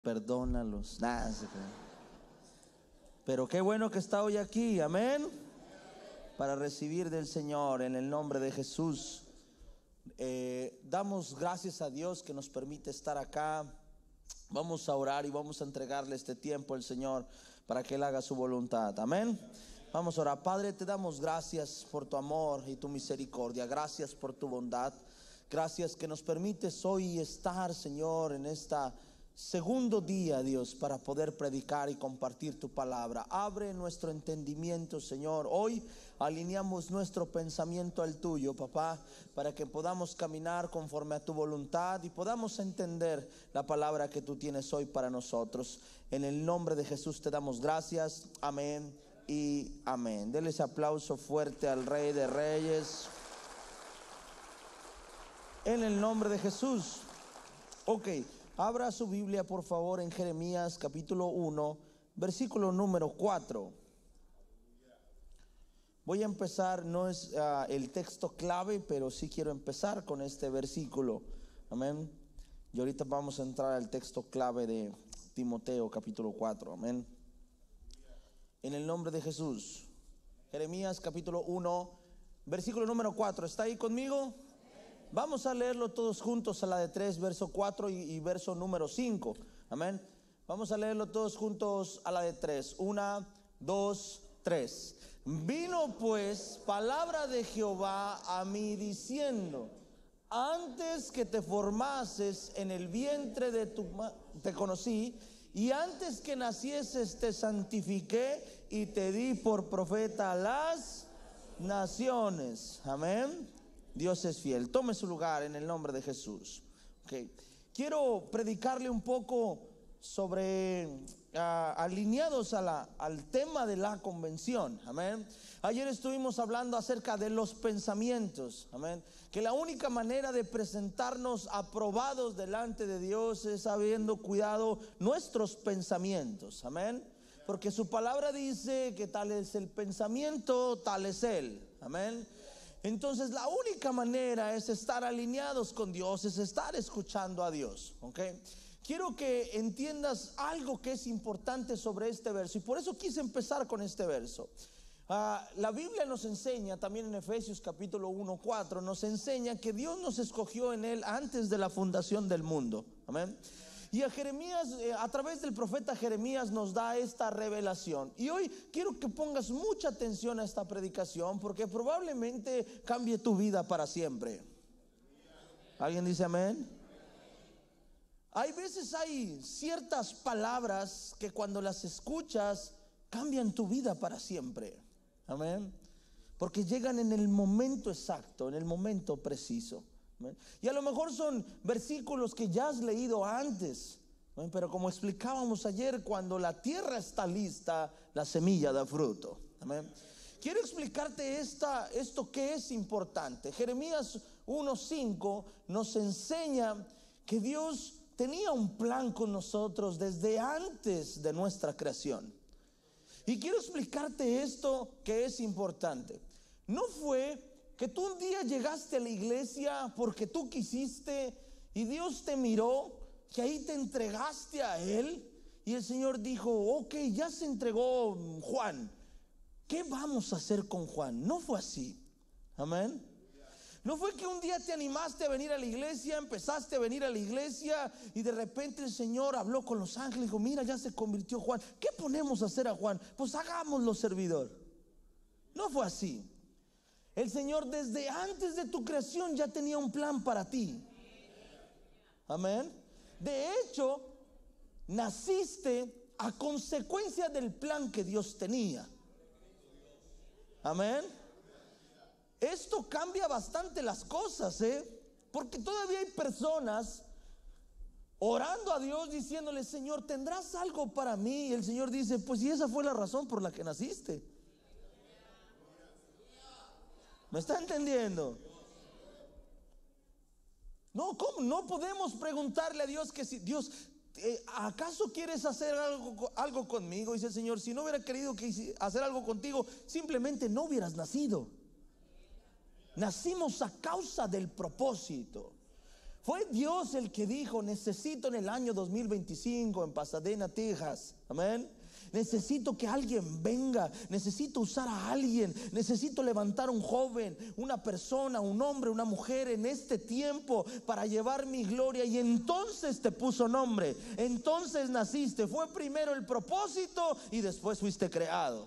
Perdónalos. Nada, se cree. Pero qué bueno que está hoy aquí, amén, para recibir del Señor en el nombre de Jesús. Damos gracias a Dios que nos permite estar acá. Vamos a orar y vamos a entregarle este tiempo al Señor para que Él haga su voluntad, amén. Vamos a orar. Padre, te damos gracias por tu amor y tu misericordia. Gracias por tu bondad. Gracias que nos permites hoy estar, Señor, en esta segundo día, Dios, para poder predicar y compartir tu palabra. Abre nuestro entendimiento, Señor. Hoy alineamos nuestro pensamiento al tuyo, papá, para que podamos caminar conforme a tu voluntad y podamos entender la palabra que tú tienes hoy para nosotros. En el nombre de Jesús te damos gracias. Amén y amén. Denle ese aplauso fuerte al Rey de Reyes. En el nombre de Jesús. Ok. Abra su Biblia, por favor, en Jeremías capítulo 1, versículo número 4. Voy a empezar, no es el texto clave, pero sí quiero empezar con este versículo. Amén. Y ahorita vamos a entrar al texto clave de Timoteo capítulo 4. Amén. En el nombre de Jesús. Jeremías capítulo 1, versículo número 4. ¿Está ahí conmigo? Vamos a leerlo todos juntos a la de 3, verso 4 y verso número 5. Amén. Vamos a leerlo todos juntos a la de 3. 1, 2, 3. Vino pues palabra de Jehová a mí diciendo: antes que te formases en el vientre de tu madre te conocí, y antes que nacieses te santifiqué y te di por profeta a las naciones. Amén. Dios es fiel. Tome su lugar en el nombre de Jesús. Okay. Quiero predicarle un poco sobre alineados al tema de la convención. Amén. Ayer estuvimos hablando acerca de los pensamientos. Amén. Que la única manera de presentarnos aprobados delante de Dios es habiendo cuidado nuestros pensamientos. Amén. Porque su palabra dice que tal es el pensamiento, tal es Él. Amén. Entonces la única manera es estar alineados con Dios, es estar escuchando a Dios. ¿Okay? Quiero que entiendas algo que es importante sobre este verso, y por eso quise empezar con este verso. La Biblia nos enseña, también en Efesios capítulo 1, 4, nos enseña que Dios nos escogió en Él antes de la fundación del mundo. Amén. Y a Jeremías, a través del profeta Jeremías, nos da esta revelación. Y hoy quiero que pongas mucha atención a esta predicación, porque probablemente cambie tu vida para siempre. ¿Alguien dice amén? Hay veces, hay ciertas palabras que cuando las escuchas cambian tu vida para siempre. Amén. Porque llegan en el momento exacto, en el momento preciso. Y a lo mejor son versículos que ya has leído antes, pero como explicábamos ayer, cuando la tierra está lista, la semilla da fruto. Amén. Quiero explicarte esto que es importante. Jeremías 1:5 nos enseña que Dios tenía un plan con nosotros desde antes de nuestra creación. Y quiero explicarte esto que es importante. No fue que tú un día llegaste a la iglesia porque tú quisiste y Dios te miró, que ahí te entregaste a Él y el Señor dijo: ok, ya se entregó Juan, ¿qué vamos a hacer con Juan? No fue así. Amén. No fue que un día te animaste a venir a la iglesia, empezaste a venir a la iglesia y de repente el Señor habló con los ángeles y dijo: mira, ya se convirtió Juan, ¿qué ponemos a hacer a Juan? Pues hagámoslo servidor. No fue así. El Señor desde antes de tu creación ya tenía un plan para ti. Amén. De hecho, naciste a consecuencia del plan que Dios tenía. Amén. Esto cambia bastante las cosas, porque todavía hay personas orando a Dios diciéndole: Señor, ¿tendrás algo para mí? Y el Señor dice: pues si esa fue la razón por la que naciste. ¿Me está entendiendo? No, ¿cómo? No podemos preguntarle a Dios que si Dios, ¿acaso quieres hacer algo conmigo? Dice el Señor: si no hubiera querido hacer algo contigo, simplemente no hubieras nacido. Nacimos a causa del propósito. Fue Dios el que dijo: necesito en el año 2025 en Pasadena, Texas, amén, necesito que alguien venga, necesito usar a alguien, necesito levantar un joven, una persona, un hombre, una mujer en este tiempo para llevar mi gloria. Y entonces te puso nombre, entonces naciste. Fue primero el propósito y después fuiste creado.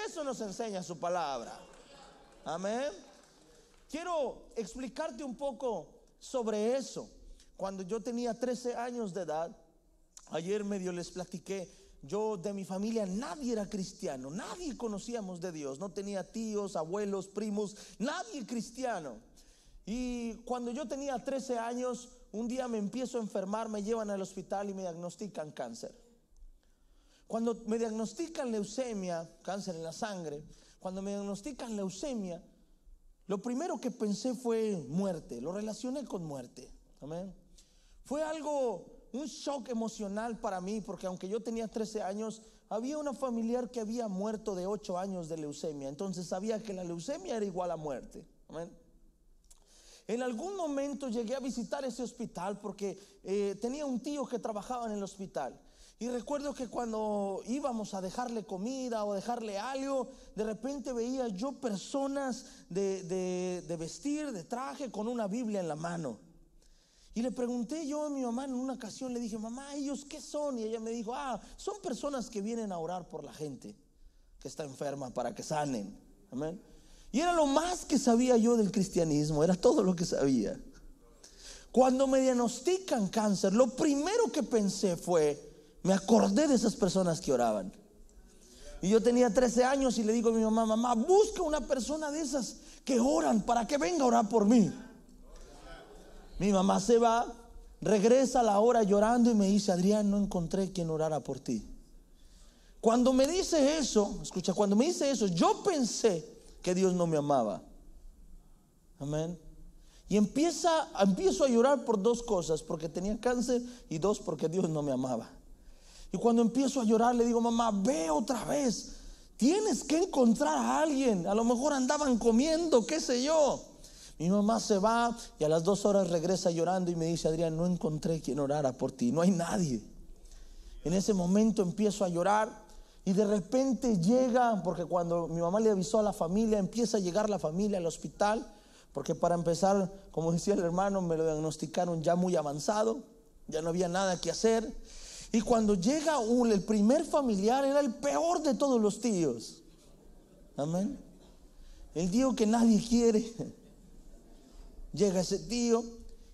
Eso nos enseña su palabra, amén. Quiero explicarte un poco sobre eso. Cuando yo tenía 13 años de edad, ayer medio les platiqué, yo de mi familia nadie era cristiano, nadie conocíamos de Dios, no tenía tíos, abuelos, primos, nadie cristiano. Y cuando yo tenía 13 años, un día me empiezo a enfermar, me llevan al hospital y me diagnostican cáncer. Cuando me diagnostican leucemia, cáncer en la sangre, cuando me diagnostican leucemia, lo primero que pensé fue muerte, lo relacioné con muerte, amén. Fue un shock emocional para mí, porque aunque yo tenía 13 años, había una familiar que había muerto de 8 años de leucemia. Entonces sabía que la leucemia era igual a muerte, amén. En algún momento llegué a visitar ese hospital porque tenía un tío que trabajaba en el hospital. Y recuerdo que cuando íbamos a dejarle comida o dejarle algo, de repente veía yo personas de vestir, de traje, con una Biblia en la mano. Y le pregunté yo a mi mamá en una ocasión, le dije: mamá, ¿ellos qué son? Y ella me dijo: son personas que vienen a orar por la gente que está enferma para que sanen, amén. Y era lo más que sabía yo del cristianismo, era todo lo que sabía. Cuando me diagnostican cáncer, lo primero que pensé fue, me acordé de esas personas que oraban. Y yo tenía 13 años y le digo a mi mamá: mamá, busca una persona de esas que oran para que venga a orar por mí. Mi mamá se va, regresa a la hora llorando y me dice: Adrián, no encontré quien orara por ti. Cuando me dice eso, escucha, cuando me dice eso, yo pensé que Dios no me amaba, amén. Y empiezo a llorar por dos cosas: porque tenía cáncer, y dos, porque Dios no me amaba. Y cuando empiezo a llorar le digo: mamá, ve otra vez, tienes que encontrar a alguien, a lo mejor andaban comiendo, qué sé yo. Mi mamá se va y a las 2 horas regresa llorando y me dice: Adrián, no encontré quien orara por ti, no hay nadie. En ese momento empiezo a llorar y de repente llega, porque cuando mi mamá le avisó a la familia, empieza a llegar la familia al hospital, porque para empezar, como decía el hermano, me lo diagnosticaron ya muy avanzado, ya no había nada que hacer. Y cuando llega el primer familiar, era el peor de todos los tíos, amén, el tío que nadie quiere. Llega ese tío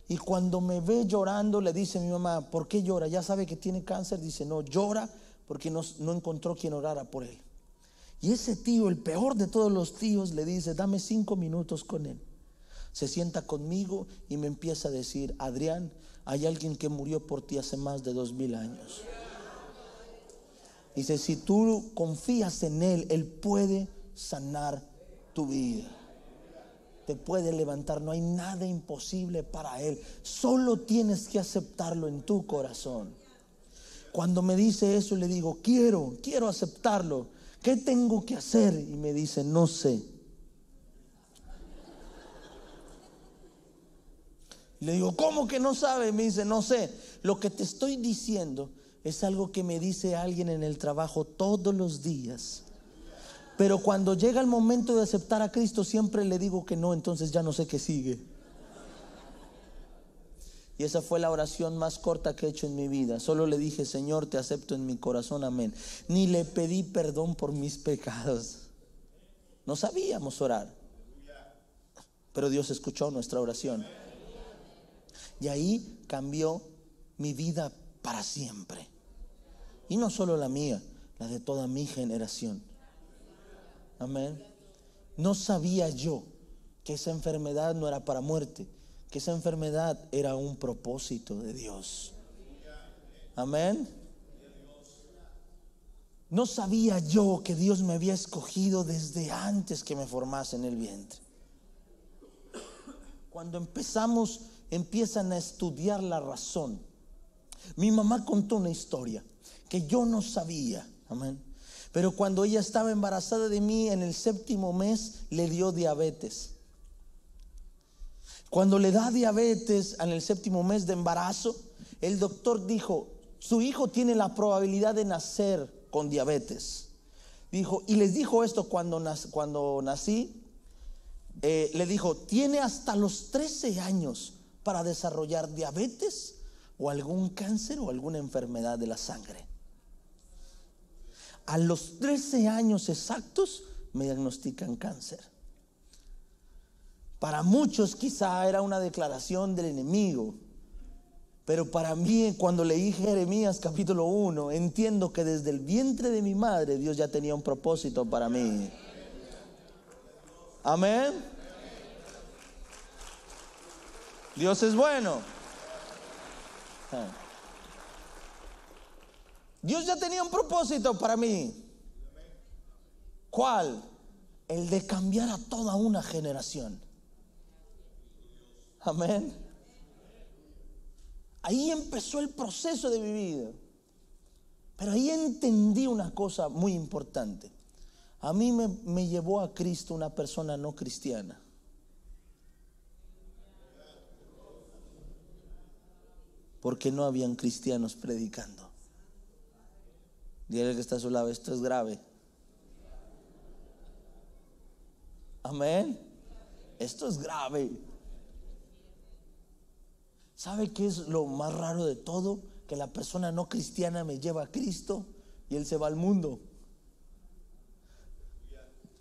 y cuando me ve llorando le dice a mi mamá: ¿por qué llora? ¿Ya sabe que tiene cáncer? Dice: no, llora porque no encontró quien orara por él. Y ese tío, el peor de todos los tíos, le dice: dame 5 minutos con él. Se sienta conmigo y me empieza a decir: Adrián, hay alguien que murió por ti hace más de 2000 años. Dice: si tú confías en él, él puede sanar tu vida, te puede levantar, no hay nada imposible para él, solo tienes que aceptarlo en tu corazón. Cuando me dice eso, le digo: quiero aceptarlo, ¿qué tengo que hacer? Y me dice: no sé. Le digo: ¿cómo que no sabe? Me dice: no sé. Lo que te estoy diciendo es algo que me dice alguien en el trabajo todos los días, pero cuando llega el momento de aceptar a Cristo siempre le digo que no, entonces ya no sé qué sigue. Y esa fue la oración más corta que he hecho en mi vida. Solo le dije: Señor, te acepto en mi corazón, amén. Ni le pedí perdón por mis pecados. No sabíamos orar, pero Dios escuchó nuestra oración. Y ahí cambió mi vida para siempre. Y no solo la mía, la de toda mi generación. Amén. No sabía yo que esa enfermedad no era para muerte, que esa enfermedad era un propósito de Dios. Amén. No sabía yo que Dios me había escogido desde antes que me formase en el vientre. Cuando empiezan a estudiar la razón. Mi mamá contó una historia que yo no sabía, amén. Pero cuando ella estaba embarazada de mí, en el 7º mes le dio diabetes. Cuando le da diabetes en el 7º mes de embarazo, el doctor dijo, su hijo tiene la probabilidad de nacer con diabetes. Dijo, y les dijo esto cuando nací, le dijo, tiene hasta los 13 años para desarrollar diabetes o algún cáncer o alguna enfermedad de la sangre. A los 13 años exactos me diagnostican cáncer. Para muchos quizá era una declaración del enemigo, pero para mí, cuando leí Jeremías capítulo 1, entiendo que desde el vientre de mi madre Dios ya tenía un propósito para mí. Amén. Dios es bueno. Dios ya tenía un propósito para mí. ¿Cuál? El de cambiar a toda una generación. Amén. Ahí empezó el proceso de mi vida. Pero ahí entendí una cosa muy importante. A mí me llevó a Cristo una persona no cristiana. Porque no habían cristianos predicando. Dígale que está a su lado, esto es grave. Amén. Esto es grave. ¿Sabe qué es lo más raro de todo? Que la persona no cristiana me lleva a Cristo y él se va al mundo.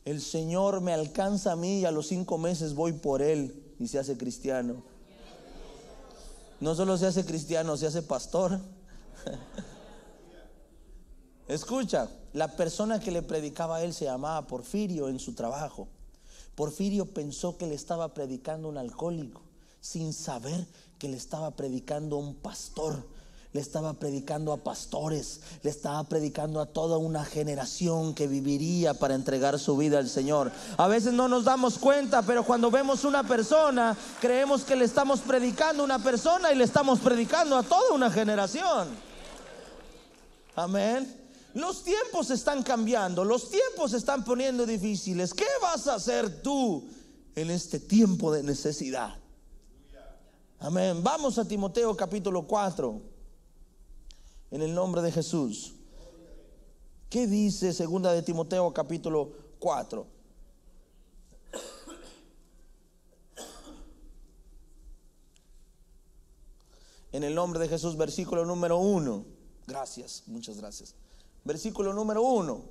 El Señor me alcanza a mí y a los 5 meses voy por él y se hace cristiano. No solo se hace cristiano, se hace pastor. Escucha, la persona que le predicaba a él se llamaba Porfirio en su trabajo. Porfirio pensó que le estaba predicando a un alcohólico, sin saber que le estaba predicando a un pastor. Le estaba predicando a pastores, le estaba predicando a toda una generación que viviría para entregar su vida al Señor. A veces no nos damos cuenta, pero cuando vemos una persona, creemos que le estamos predicando a una persona y le estamos predicando a toda una generación. Amén. Los tiempos están cambiando, los tiempos se están poniendo difíciles. ¿Qué vas a hacer tú en este tiempo de necesidad? Amén. Vamos a Timoteo capítulo 4. En el nombre de Jesús. ¿Qué dice 2 de Timoteo capítulo 4? En el nombre de Jesús, versículo número 1. Gracias, muchas gracias. Versículo número 1.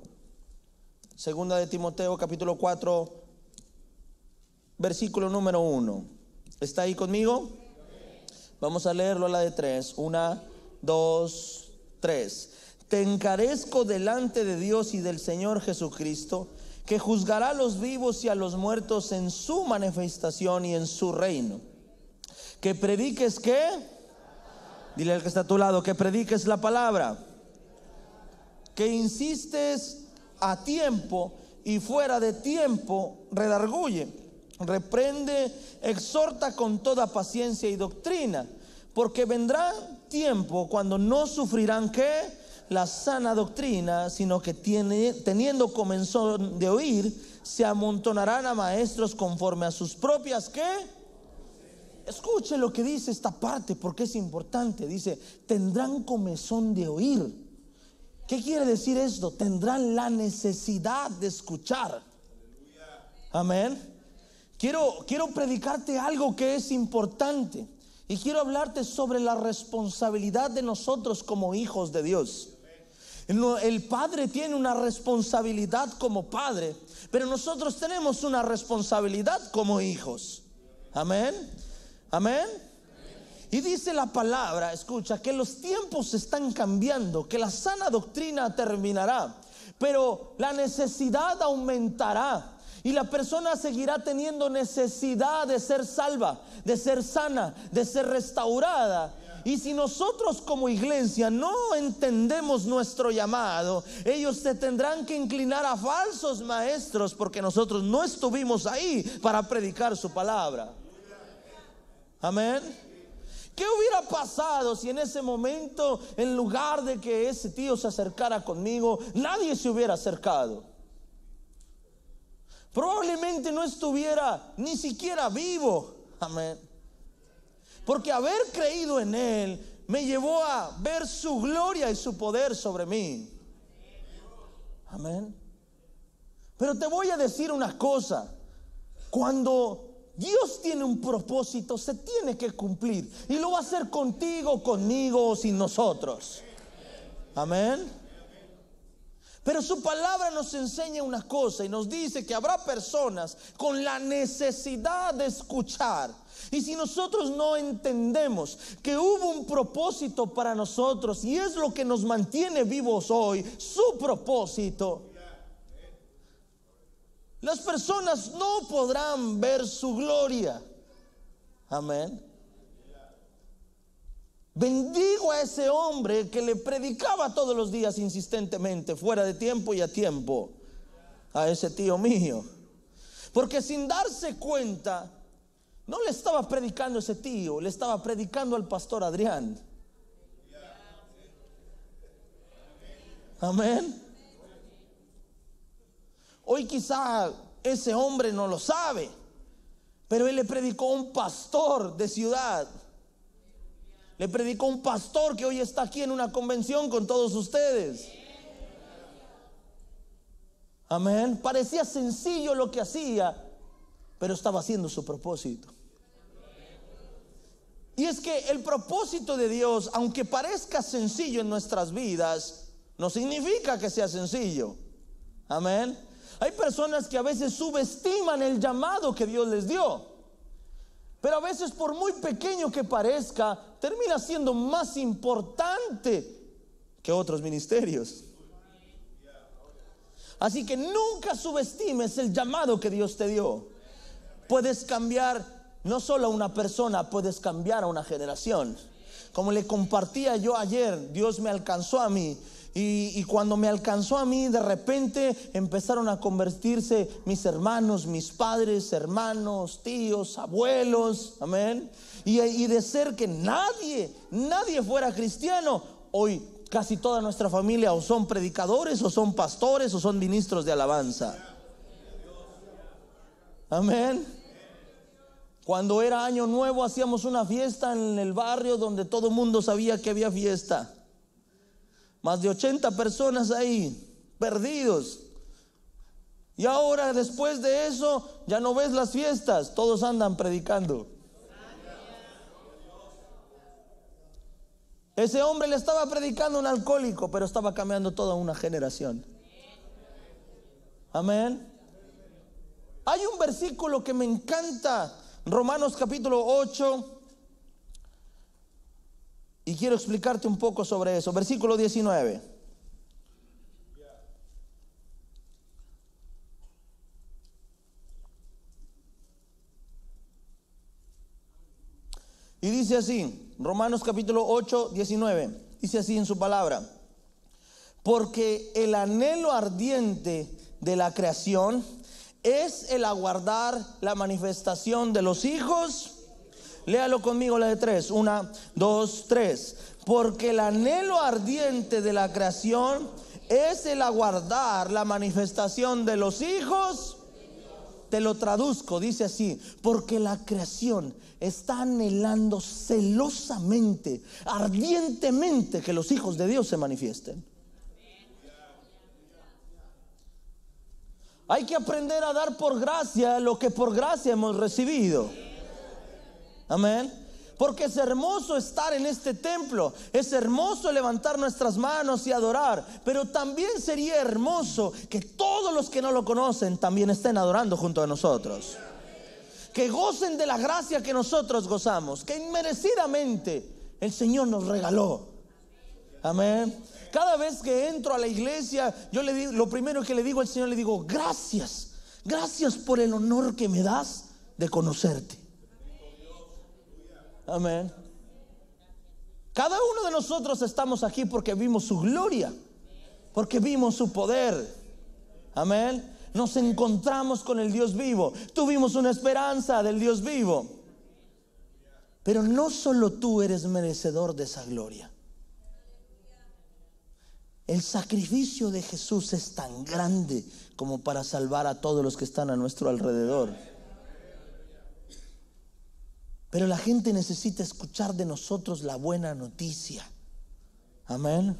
2 de Timoteo capítulo 4, versículo número 1. ¿Está ahí conmigo? Vamos a leerlo a la de 3. 1, 2, 3. Te encarezco delante de Dios y del Señor Jesucristo, que juzgará a los vivos y a los muertos en su manifestación y en su reino. Que prediques, ¿qué? Dile al que está a tu lado, que prediques la palabra. Que insistes a tiempo y fuera de tiempo redarguye, reprende, exhorta con toda paciencia y doctrina. Porque vendrá tiempo cuando no sufrirán ¿qué? La sana doctrina, sino que teniendo comezón de oír, se amontonarán a maestros conforme a sus propias ¿qué? Escuche lo que dice esta parte porque es importante. Dice, tendrán comezón de oír. ¿Qué quiere decir esto? Tendrán la necesidad de escuchar. Amén. Quiero predicarte algo que es importante. Y quiero hablarte sobre la responsabilidad de nosotros como hijos de Dios. El padre tiene una responsabilidad como padre, pero nosotros tenemos una responsabilidad como hijos. Amén. Amén. Y dice la palabra, escucha, que los tiempos están cambiando, que la sana doctrina terminará, pero la necesidad aumentará. Y la persona seguirá teniendo necesidad de ser salva, de ser sana, de ser restaurada. Y si nosotros como iglesia no entendemos nuestro llamado, ellos se tendrán que inclinar a falsos maestros porque nosotros no estuvimos ahí para predicar su palabra. Amén. ¿Qué hubiera pasado si en ese momento, en lugar de que ese tío se acercara conmigo, nadie se hubiera acercado? Probablemente no estuviera ni siquiera vivo. Amén. Porque haber creído en Él me llevó a ver su gloria y su poder sobre mí. Amén. Pero te voy a decir una cosa. Cuando Dios tiene un propósito, se tiene que cumplir. Y lo va a hacer contigo, conmigo o sin nosotros. Amén. Pero su palabra nos enseña una cosa y nos dice que habrá personas con la necesidad de escuchar. Y si nosotros no entendemos que hubo un propósito para nosotros y es lo que nos mantiene vivos hoy, su propósito, las personas no podrán ver su gloria. Amén. Bendigo a ese hombre que le predicaba todos los días insistentemente, fuera de tiempo y a tiempo, a ese tío mío. Porque sin darse cuenta, no le estaba predicando a ese tío, le estaba predicando al pastor Adrián. Amén. Hoy quizá ese hombre no lo sabe, pero él le predicó a un pastor de ciudad. Le predicó a un pastor que hoy está aquí en una convención con todos ustedes. Amén. Parecía sencillo lo que hacía, pero estaba haciendo su propósito. Y es que el propósito de Dios, aunque parezca sencillo en nuestras vidas, no significa que sea sencillo. Amén. Hay personas que a veces subestiman el llamado que Dios les dio. Pero a veces, por muy pequeño que parezca, termina siendo más importante que otros ministerios. Así que nunca subestimes el llamado que Dios te dio. Puedes cambiar no solo a una persona, puedes cambiar a una generación. Como le compartía yo ayer, Dios me alcanzó a mí. Y cuando me alcanzó a mí, de repente empezaron a convertirse mis hermanos, mis padres, hermanos, tíos, abuelos. Amén. Y de ser que nadie fuera cristiano, hoy casi toda nuestra familia o son predicadores, o son pastores, o son ministros de alabanza. Amén. Cuando era año nuevo hacíamos una fiesta en el barrio donde todo el mundo sabía que había fiesta. Más de 80 personas ahí, perdidos. Y ahora, después de eso, ya no ves las fiestas, todos andan predicando. Ese hombre le estaba predicando a un alcohólico, pero estaba cambiando toda una generación. Amén. Hay un versículo que me encanta, Romanos capítulo 8. Y quiero explicarte un poco sobre eso. Versículo 19. Y dice así, Romanos capítulo 8, 19. Dice así en su palabra: porque el anhelo ardiente de la creación es el aguardar la manifestación de los hijos. Léalo conmigo, la de 3. 1, 2, 3. Porque el anhelo ardiente de la creación es el aguardar la manifestación de los hijos. Te lo traduzco, dice así: porque la creación está anhelando celosamente, ardientemente, que los hijos de Dios se manifiesten. Hay que aprender a dar por gracia lo que por gracia hemos recibido. Amén. Porque es hermoso estar en este templo, es hermoso levantar nuestras manos y adorar, pero también sería hermoso que todos los que no lo conocen también estén adorando junto a nosotros, que gocen de la gracia que nosotros gozamos, que inmerecidamente el Señor nos regaló. Amén. Cada vez que entro a la iglesia, yo le digo, lo primero que le digo al Señor, le digo: gracias, gracias por el honor que me das de conocerte. Amén. Cada uno de nosotros estamos aquí porque vimos su gloria, porque vimos su poder. Amén. Nos encontramos con el Dios vivo, tuvimos una esperanza del Dios vivo. Pero no solo tú eres merecedor de esa gloria. El sacrificio de Jesús es tan grande como para salvar a todos los que están a nuestro alrededor. Pero la gente necesita escuchar de nosotros la buena noticia. Amén.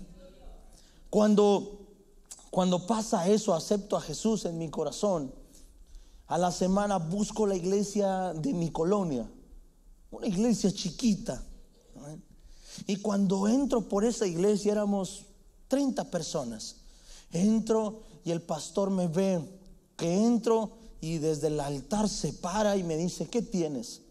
Cuando pasa eso, acepto a Jesús en mi corazón. A la semana busco la iglesia de mi colonia, una iglesia chiquita. Amén. Y cuando entro por esa iglesia, éramos 30 personas. Entro y el pastor me ve que entro y desde el altar se para y me dice: ¿qué tienes?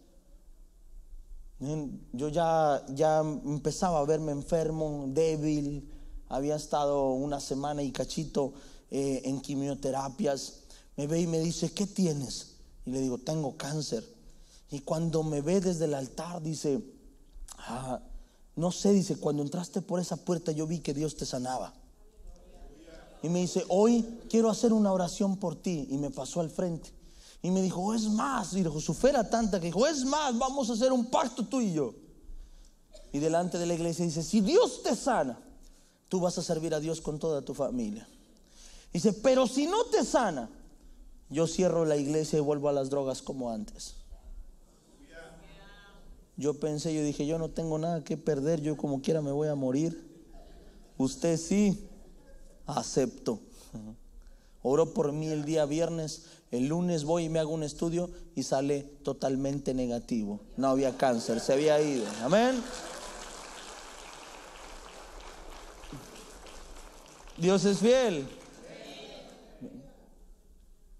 Yo ya empezaba a verme enfermo, débil. Había estado una semana y cachito en quimioterapias. Me ve y me dice: ¿qué tienes? Y le digo: tengo cáncer. Y cuando me ve desde el altar dice: no sé, dice, cuando entraste por esa puerta yo vi que Dios te sanaba. Y me dice: hoy quiero hacer una oración por ti. Y me pasó al frente y me dijo: es más, y su fe era tanta que dijo: es más, vamos a hacer un pacto tú y yo. Y delante de la iglesia dice: si Dios te sana, tú vas a servir a Dios con toda tu familia. Dice: pero si no te sana, yo cierro la iglesia y vuelvo a las drogas como antes. Yo pensé, yo dije: yo no tengo nada que perder, yo como quiera me voy a morir. Usted sí. Acepto. Oró por mí el día viernes. El lunes voy y me hago un estudio y sale totalmente negativo. No había cáncer, se había ido. Amén. Dios es fiel.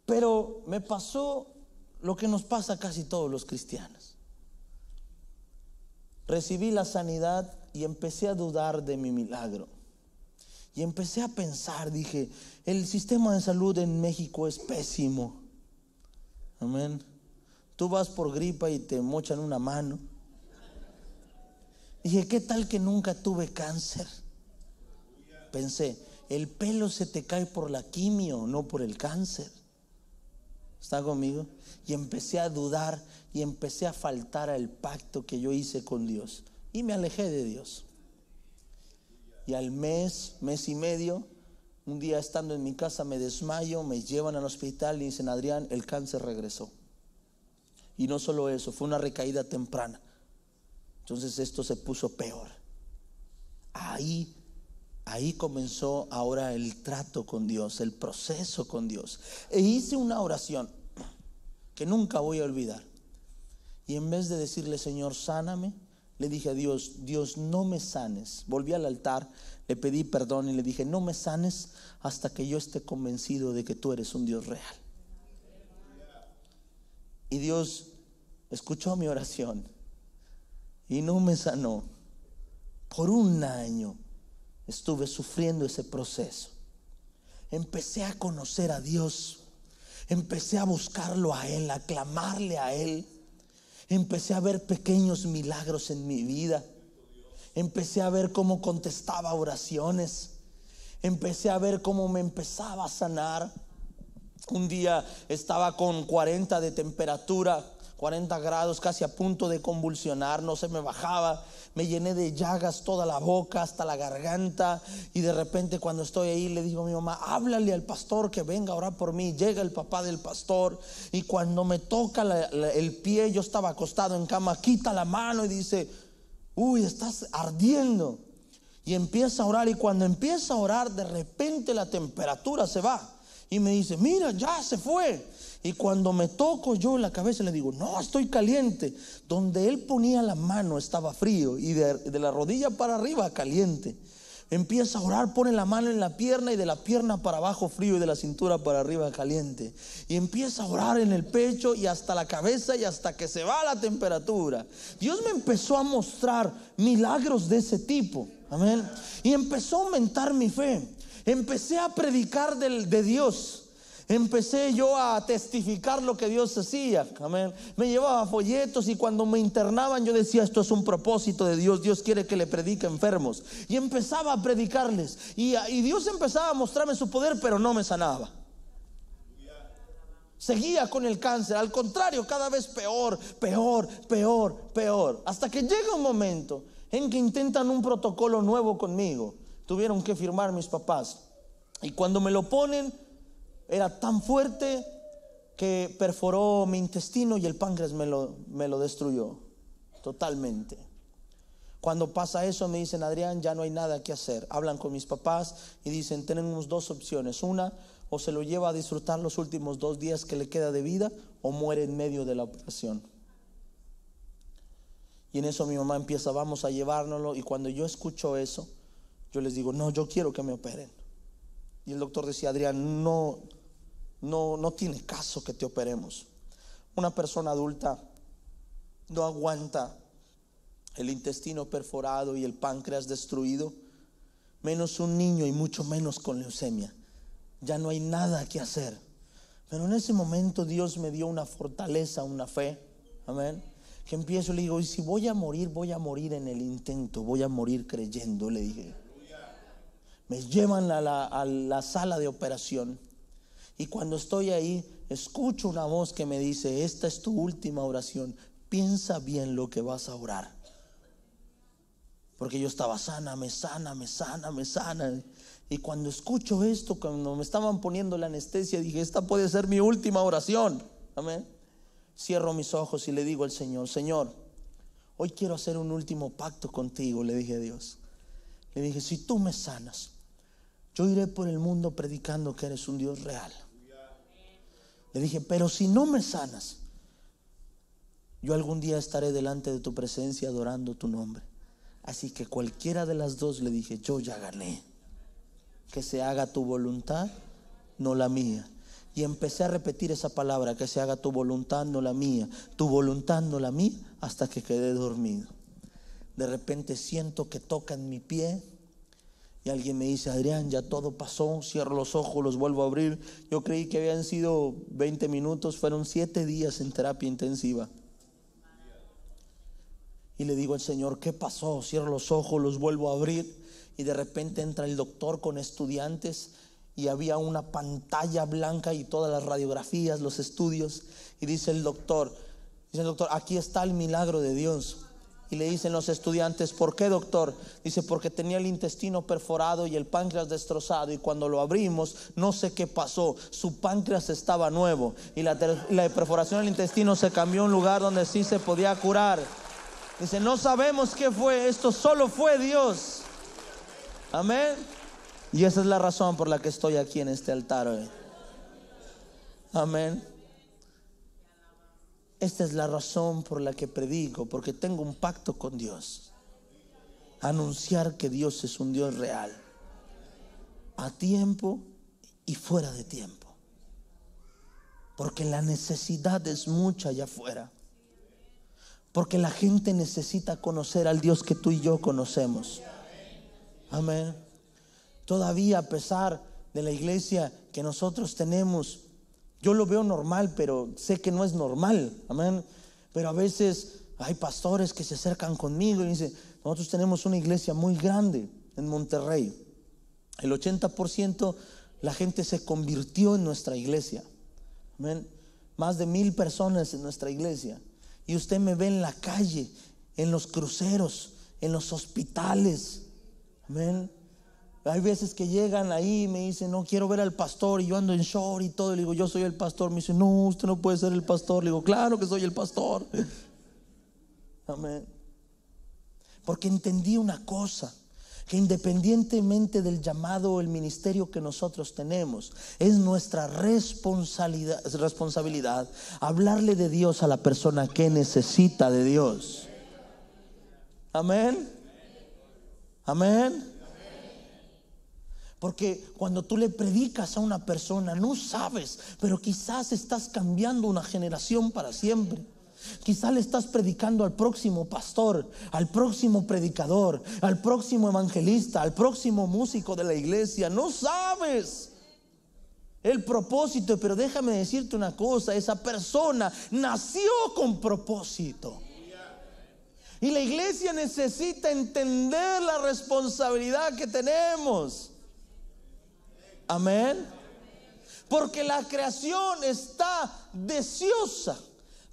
Pero me pasó lo que nos pasa a casi todos los cristianos. Recibí la sanidad y empecé a dudar de mi milagro. Y empecé a pensar, dije: el sistema de salud en México es pésimo. Amén. Tú vas por gripa y te mochan una mano. Dije: ¿qué tal que nunca tuve cáncer? Pensé: el pelo se te cae por la quimio, no por el cáncer. ¿Está conmigo? Y empecé a dudar y empecé a faltar al pacto que yo hice con Dios. Y me alejé de Dios. Y al mes y medio, un día estando en mi casa me desmayo, me llevan al hospital y dicen: Adrián, el cáncer regresó. Y no solo eso, fue una recaída temprana. Entonces esto se puso peor. Ahí comenzó ahora el trato con Dios, el proceso con Dios. E hice una oración que nunca voy a olvidar. Y en vez de decirle: Señor, sáname, le dije a Dios: Dios, no me sanes. Volví al altar, le pedí perdón y le dije: no me sanes hasta que yo esté convencido de que tú eres un Dios real. Y Dios escuchó mi oración y no me sanó. Por un año estuve sufriendo ese proceso. Empecé a conocer a Dios, empecé a buscarlo a Él, a clamarle a Él. Empecé a ver pequeños milagros en mi vida. Empecé a ver cómo contestaba oraciones. Empecé a ver cómo me empezaba a sanar. Un día estaba con 40 de temperatura, 40 grados, casi a punto de convulsionar, no se me bajaba. Me llené de llagas toda la boca hasta la garganta. Y de repente, cuando estoy ahí, le digo a mi mamá: háblale al pastor que venga a orar por mí. Llega el papá del pastor y cuando me toca el pie, yo estaba acostado en cama, quita la mano y dice: uy, estás ardiendo. Y empieza a orar, y cuando empieza a orar, de repente la temperatura se va. Y me dice: mira, ya se fue. Y cuando me toco yo en la cabeza, le digo: no, estoy caliente. Donde él ponía la mano estaba frío, y de la rodilla para arriba caliente. Empieza a orar, pone la mano en la pierna, y de la pierna para abajo frío, y de la cintura para arriba caliente. Y empieza a orar en el pecho y hasta la cabeza, y hasta que se va la temperatura. Dios me empezó a mostrar milagros de ese tipo. Amén. Y empezó a aumentar mi fe. Empecé a predicar de Dios. Empecé yo a testificar lo que Dios hacía. Amén. Me llevaba folletos y cuando me internaban yo decía: esto es un propósito de Dios. Dios quiere que le predique a enfermos. Y empezaba a predicarles. Y Dios empezaba a mostrarme su poder, pero no me sanaba. Seguía con el cáncer. Al contrario, cada vez peor, peor, peor, peor. Hasta que llega un momento en que intentan un protocolo nuevo conmigo. Tuvieron que firmar mis papás. Y cuando me lo ponen, era tan fuerte que perforó mi intestino y el páncreas me lo destruyó. totalmente. Cuando pasa eso me dicen: Adrián, ya no hay nada que hacer. Hablan con mis papás y dicen: tenemos dos opciones. Una, o se lo lleva a disfrutar los últimos 2 días que le queda de vida, o muere en medio de la operación. Y en eso mi mamá empieza: vamos a llevárnoslo. Y cuando yo escucho eso, yo les digo: no, yo quiero que me operen. Y el doctor decía: Adrián, no tiene caso que te operemos. Una persona adulta no aguanta el intestino perforado y el páncreas destruido, menos un niño, y mucho menos con leucemia. Ya no hay nada que hacer. Pero en ese momento Dios me dio una fortaleza, una fe, amén, que empiezo y le digo: y si voy a morir en el intento, voy a morir creyendo, le dije. Me llevan a la sala de operación, y cuando estoy ahí escucho una voz que me dice: esta es tu última oración, piensa bien lo que vas a orar. Porque yo estaba: sáname, sáname, sáname, sáname. Y cuando escucho esto, cuando me estaban poniendo la anestesia, dije: esta puede ser mi última oración, amén. Cierro mis ojos y le digo al Señor: Señor, hoy quiero hacer un último pacto contigo, le dije a Dios. Le dije: si tú me sanas, yo iré por el mundo predicando que eres un Dios real. Le dije: pero si no me sanas, yo algún día estaré delante de tu presencia adorando tu nombre. Así que cualquiera de las dos, le dije, yo ya gané. Que se haga tu voluntad, no la mía. Y empecé a repetir esa palabra: que se haga tu voluntad, no la mía, tu voluntad, no la mía, hasta que quedé dormido. De repente siento que tocan mi pie y alguien me dice: Adrián, ya todo pasó. Cierro los ojos, los vuelvo a abrir. Yo creí que habían sido 20 minutos, fueron 7 días en terapia intensiva. Y le digo al Señor: ¿qué pasó? Cierro los ojos, los vuelvo a abrir, y de repente entra el doctor con estudiantes, y había una pantalla blanca y todas las radiografías, los estudios. Y dice el doctor: aquí está el milagro de Dios. Y le dicen los estudiantes: ¿por qué, doctor? Dice: porque tenía el intestino perforado y el páncreas destrozado, y cuando lo abrimos, no sé qué pasó, su páncreas estaba nuevo, y la perforación del intestino se cambió a un lugar donde sí se podía curar. Dice: no sabemos qué fue, esto solo fue Dios. Amén. Y esa es la razón por la que estoy aquí en este altar hoy. Amén. Esta es la razón por la que predico, porque tengo un pacto con Dios. Anunciar que Dios es un Dios real, a tiempo y fuera de tiempo. Porque la necesidad es mucha allá afuera. Porque la gente necesita conocer al Dios que tú y yo conocemos. Amén. Todavía, a pesar de la iglesia que nosotros tenemos, yo lo veo normal, pero sé que no es normal. Amén. Pero a veces hay pastores que se acercan conmigo y dicen: nosotros tenemos una iglesia muy grande en Monterrey. El 80% la gente se convirtió en nuestra iglesia. Amén. Más de 1000 personas en nuestra iglesia. Y usted me ve en la calle, en los cruceros, en los hospitales. Amén. Hay veces que llegan ahí y me dicen: no, quiero ver al pastor, y yo ando en short y todo. Le digo: yo soy el pastor. Me dice: no, usted no puede ser el pastor. Le digo: claro que soy el pastor. Amén. Porque entendí una cosa: que independientemente del llamado o el ministerio que nosotros tenemos, es nuestra responsabilidad hablarle de Dios a la persona que necesita de Dios. Amén. Amén. Porque cuando tú le predicas a una persona, no sabes, pero quizás estás cambiando una generación para siempre. Quizás le estás predicando al próximo pastor, al próximo predicador, al próximo evangelista, al próximo músico de la iglesia. No sabes el propósito, pero déjame decirte una cosa: esa persona nació con propósito. Y la iglesia necesita entender la responsabilidad que tenemos. Amén. Porque la creación está deseosa,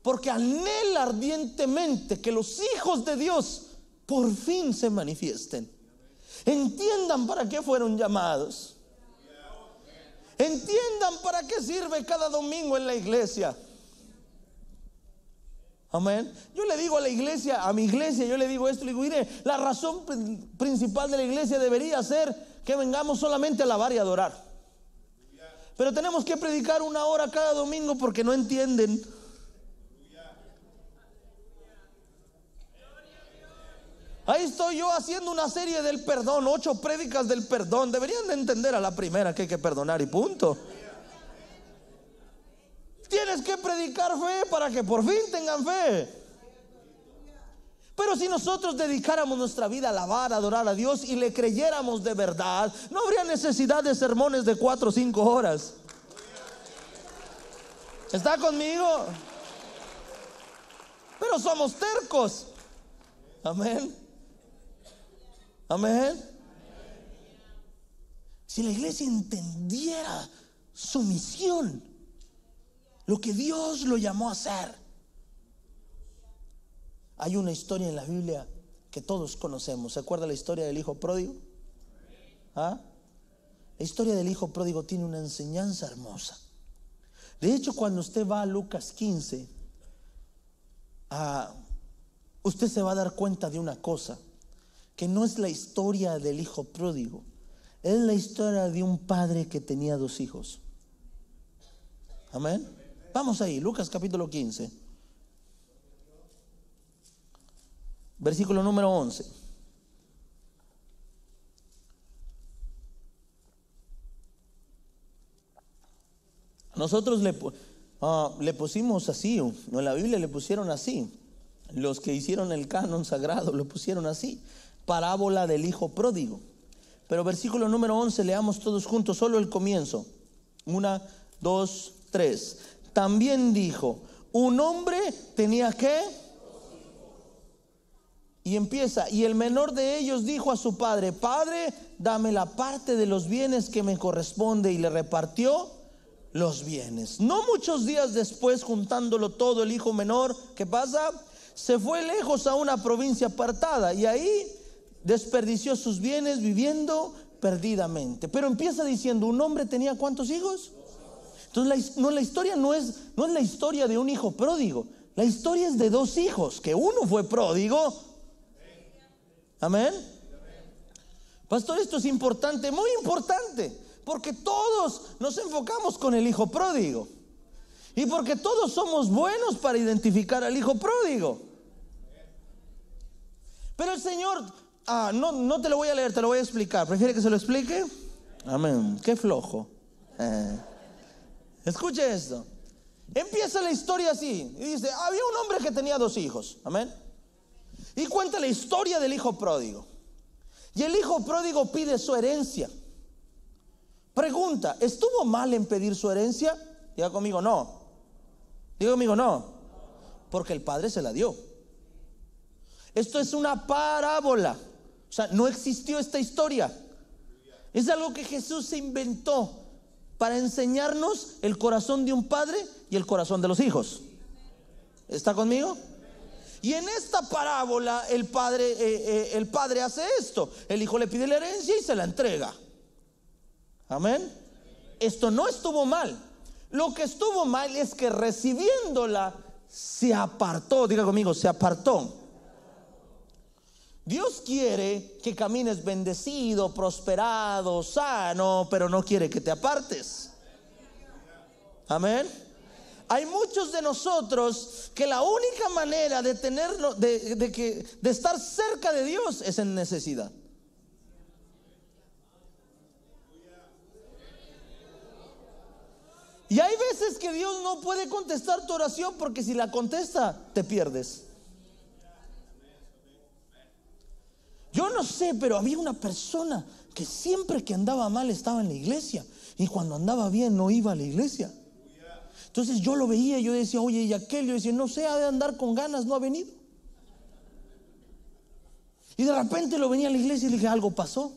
porque anhela ardientemente que los hijos de Dios por fin se manifiesten. Entiendan para qué fueron llamados. Entiendan para qué sirve cada domingo en la iglesia. Amén. Yo le digo a la iglesia, a mi iglesia, yo le digo esto, le digo, mire, la razón principal de la iglesia debería ser que vengamos solamente a alabar y adorar. Pero tenemos que predicar 1 hora cada domingo porque no entienden. Ahí estoy yo haciendo una serie del perdón, 8 prédicas del perdón. Deberían de entender a la primera que hay que perdonar y punto. Tienes que predicar fe para que por fin tengan fe. Pero si nosotros dedicáramos nuestra vida a alabar, a adorar a Dios y le creyéramos de verdad, no habría necesidad de sermones de 4 o 5 horas. ¿Está conmigo? Pero somos tercos. Amén. Amén. Si la iglesia entendiera su misión, lo que Dios lo llamó a hacer. Hay una historia en la Biblia que todos conocemos. ¿Se acuerda la historia del hijo pródigo? ¿Ah? La historia del hijo pródigo tiene una enseñanza hermosa. De hecho, cuando usted va a Lucas 15, usted se va a dar cuenta de una cosa, que no es la historia del hijo pródigo, es la historia de un padre que tenía 2 hijos. Amén. Vamos ahí, Lucas capítulo 15, versículo número 11. Nosotros le pusimos así, en la Biblia le pusieron así. Los que hicieron el canon sagrado lo pusieron así: parábola del hijo pródigo. Pero versículo número 11, leamos todos juntos, solo el comienzo. 1, 2, 3. También dijo: un hombre tenía ¿qué? Y empieza: y el menor de ellos dijo a su padre: Padre, dame la parte de los bienes que me corresponde. Y le repartió los bienes. No muchos días después, juntándolo todo, el hijo menor, ¿qué pasa? Se fue lejos a una provincia apartada y ahí desperdició sus bienes viviendo perdidamente. Pero empieza diciendo: un hombre tenía ¿cuántos hijos? Entonces la historia no es la historia de un hijo pródigo. La historia es de 2 hijos, que uno fue pródigo. Amén. Pastor, esto es importante, muy importante, porque todos nos enfocamos con el hijo pródigo y porque todos somos buenos para identificar al hijo pródigo. Pero el Señor, no te lo voy a leer, te lo voy a explicar. ¿Prefiere que se lo explique? Amén. Qué flojo. Escuche esto. Empieza la historia así y dice: había un hombre que tenía 2 hijos. Amén. Y cuenta la historia del hijo pródigo. Y el hijo pródigo pide su herencia. Pregunta: ¿estuvo mal en pedir su herencia? Diga conmigo no. Diga conmigo no. Porque el padre se la dio. Esto es una parábola. O sea, no existió esta historia. Es algo que Jesús se inventó para enseñarnos el corazón de un padre y el corazón de los hijos. ¿Está conmigo? Y en esta parábola el padre hace esto: el hijo le pide la herencia y se la entrega. Amén. Esto no estuvo mal. Lo que estuvo mal es que recibiéndola se apartó. Diga conmigo, se apartó. Dios quiere que camines bendecido, prosperado, sano, pero no quiere que te apartes. Amén. Hay muchos de nosotros que la única manera de tenerlo, de estar cerca de Dios es en necesidad. Y hay veces que Dios no puede contestar tu oración porque si la contesta te pierdes. Yo no sé, pero había una persona que siempre que andaba mal estaba en la iglesia y cuando andaba bien no iba a la iglesia. Entonces yo lo veía y yo decía: oye, ¿y aquel? Yo decía: no sé, ha de andar con ganas, no ha venido. Y de repente lo venía a la iglesia y le dije: algo pasó.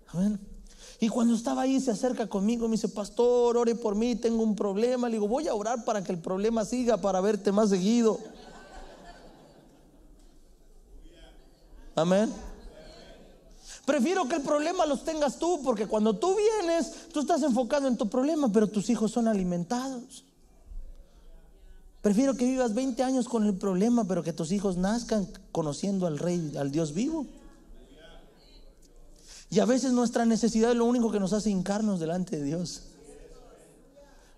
Amén. Y cuando estaba ahí se acerca conmigo y me dice: pastor, ore por mí, tengo un problema. Le digo: voy a orar para que el problema siga, para verte más seguido. Amén. Prefiero que el problema los tengas tú, porque cuando tú vienes, tú estás enfocado en tu problema, pero tus hijos son alimentados. Prefiero que vivas 20 años con el problema, pero que tus hijos nazcan conociendo al Rey, al Dios vivo. Y a veces nuestra necesidad es lo único que nos hace hincarnos delante de Dios.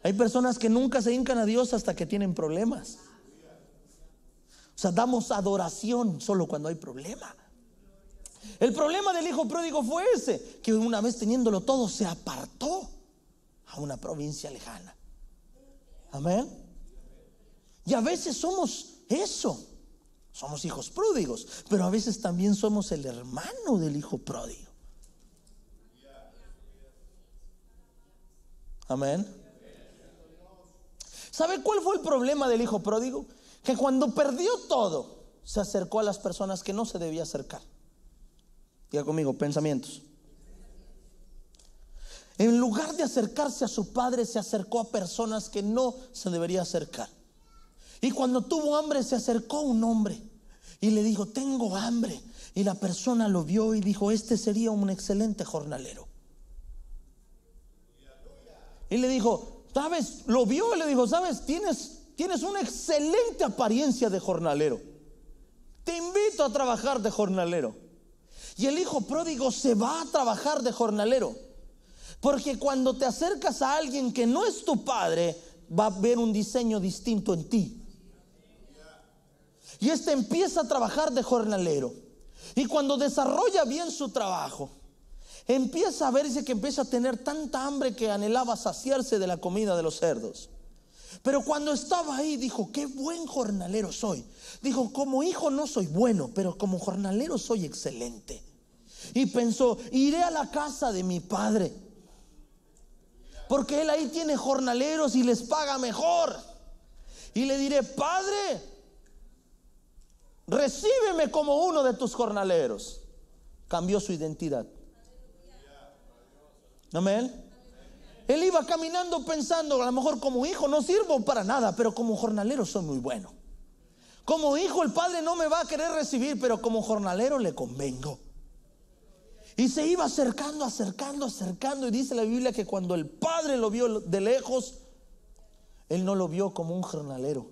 Hay personas que nunca se hincan a Dios hasta que tienen problemas. O sea, damos adoración solo cuando hay problema. El problema del hijo pródigo fue ese, que una vez teniéndolo todo se apartó a una provincia lejana. Amén. Y a veces somos eso, somos hijos pródigos, pero a veces también somos el hermano del hijo pródigo. Amén. ¿Sabe cuál fue el problema del hijo pródigo? Que cuando perdió todo, se acercó a las personas que no se debía acercar. Diga conmigo, pensamientos. En lugar de acercarse a su padre, se acercó a personas que no se debería acercar. Y cuando tuvo hambre, se acercó a un hombre y le dijo: tengo hambre. Y la persona lo vio y dijo: este sería un excelente jornalero. Y le dijo: ¿sabes? Lo vio y le dijo: ¿sabes? Tienes una excelente apariencia de jornalero. Te invito a trabajar de jornalero. Y el hijo pródigo se va a trabajar de jornalero, porque cuando te acercas a alguien que no es tu padre, va a ver un diseño distinto en ti. Y este empieza a trabajar de jornalero. Y cuando desarrolla bien su trabajo, empieza a verse que empieza a tener tanta hambre que anhelaba saciarse de la comida de los cerdos. Pero cuando estaba ahí dijo: qué buen jornalero soy. Dijo: como hijo no soy bueno, pero como jornalero soy excelente. Y pensó: iré a la casa de mi padre, porque él ahí tiene jornaleros y les paga mejor. Y le diré: padre, recíbeme como uno de tus jornaleros. Cambió su identidad. Amén. Él iba caminando pensando: a lo mejor como hijo no sirvo para nada, pero como jornalero soy muy bueno. Como hijo el padre no me va a querer recibir, pero como jornalero le convengo. Y se iba acercando. Y dice la Biblia que cuando el padre lo vio de lejos, él no lo vio como un jornalero,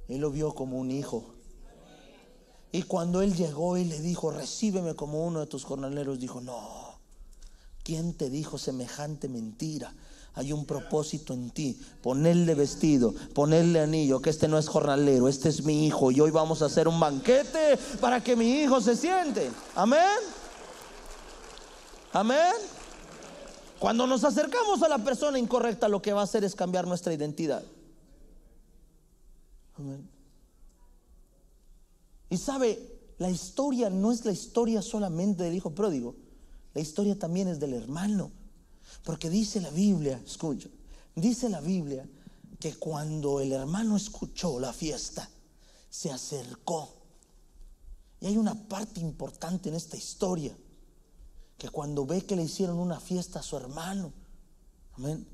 él lo vio como un hijo. Y cuando él llegó y le dijo: recíbeme como uno de tus jornaleros, dijo: no. ¿Quién te dijo semejante mentira? Hay un propósito en ti: ponerle vestido, ponerle anillo, que este no es jornalero, este es mi hijo, y hoy vamos a hacer un banquete para que mi hijo se siente. Amén. Amén. Cuando nos acercamos a la persona incorrecta, lo que va a hacer es cambiar nuestra identidad. Amén. Y sabe, la historia no es la historia solamente del hijo pródigo. La historia también es del hermano. Porque dice la Biblia, escucha, dice la Biblia que cuando el hermano escuchó la fiesta, se acercó. Y hay una parte importante en esta historia, que cuando ve que le hicieron una fiesta a su hermano, amén,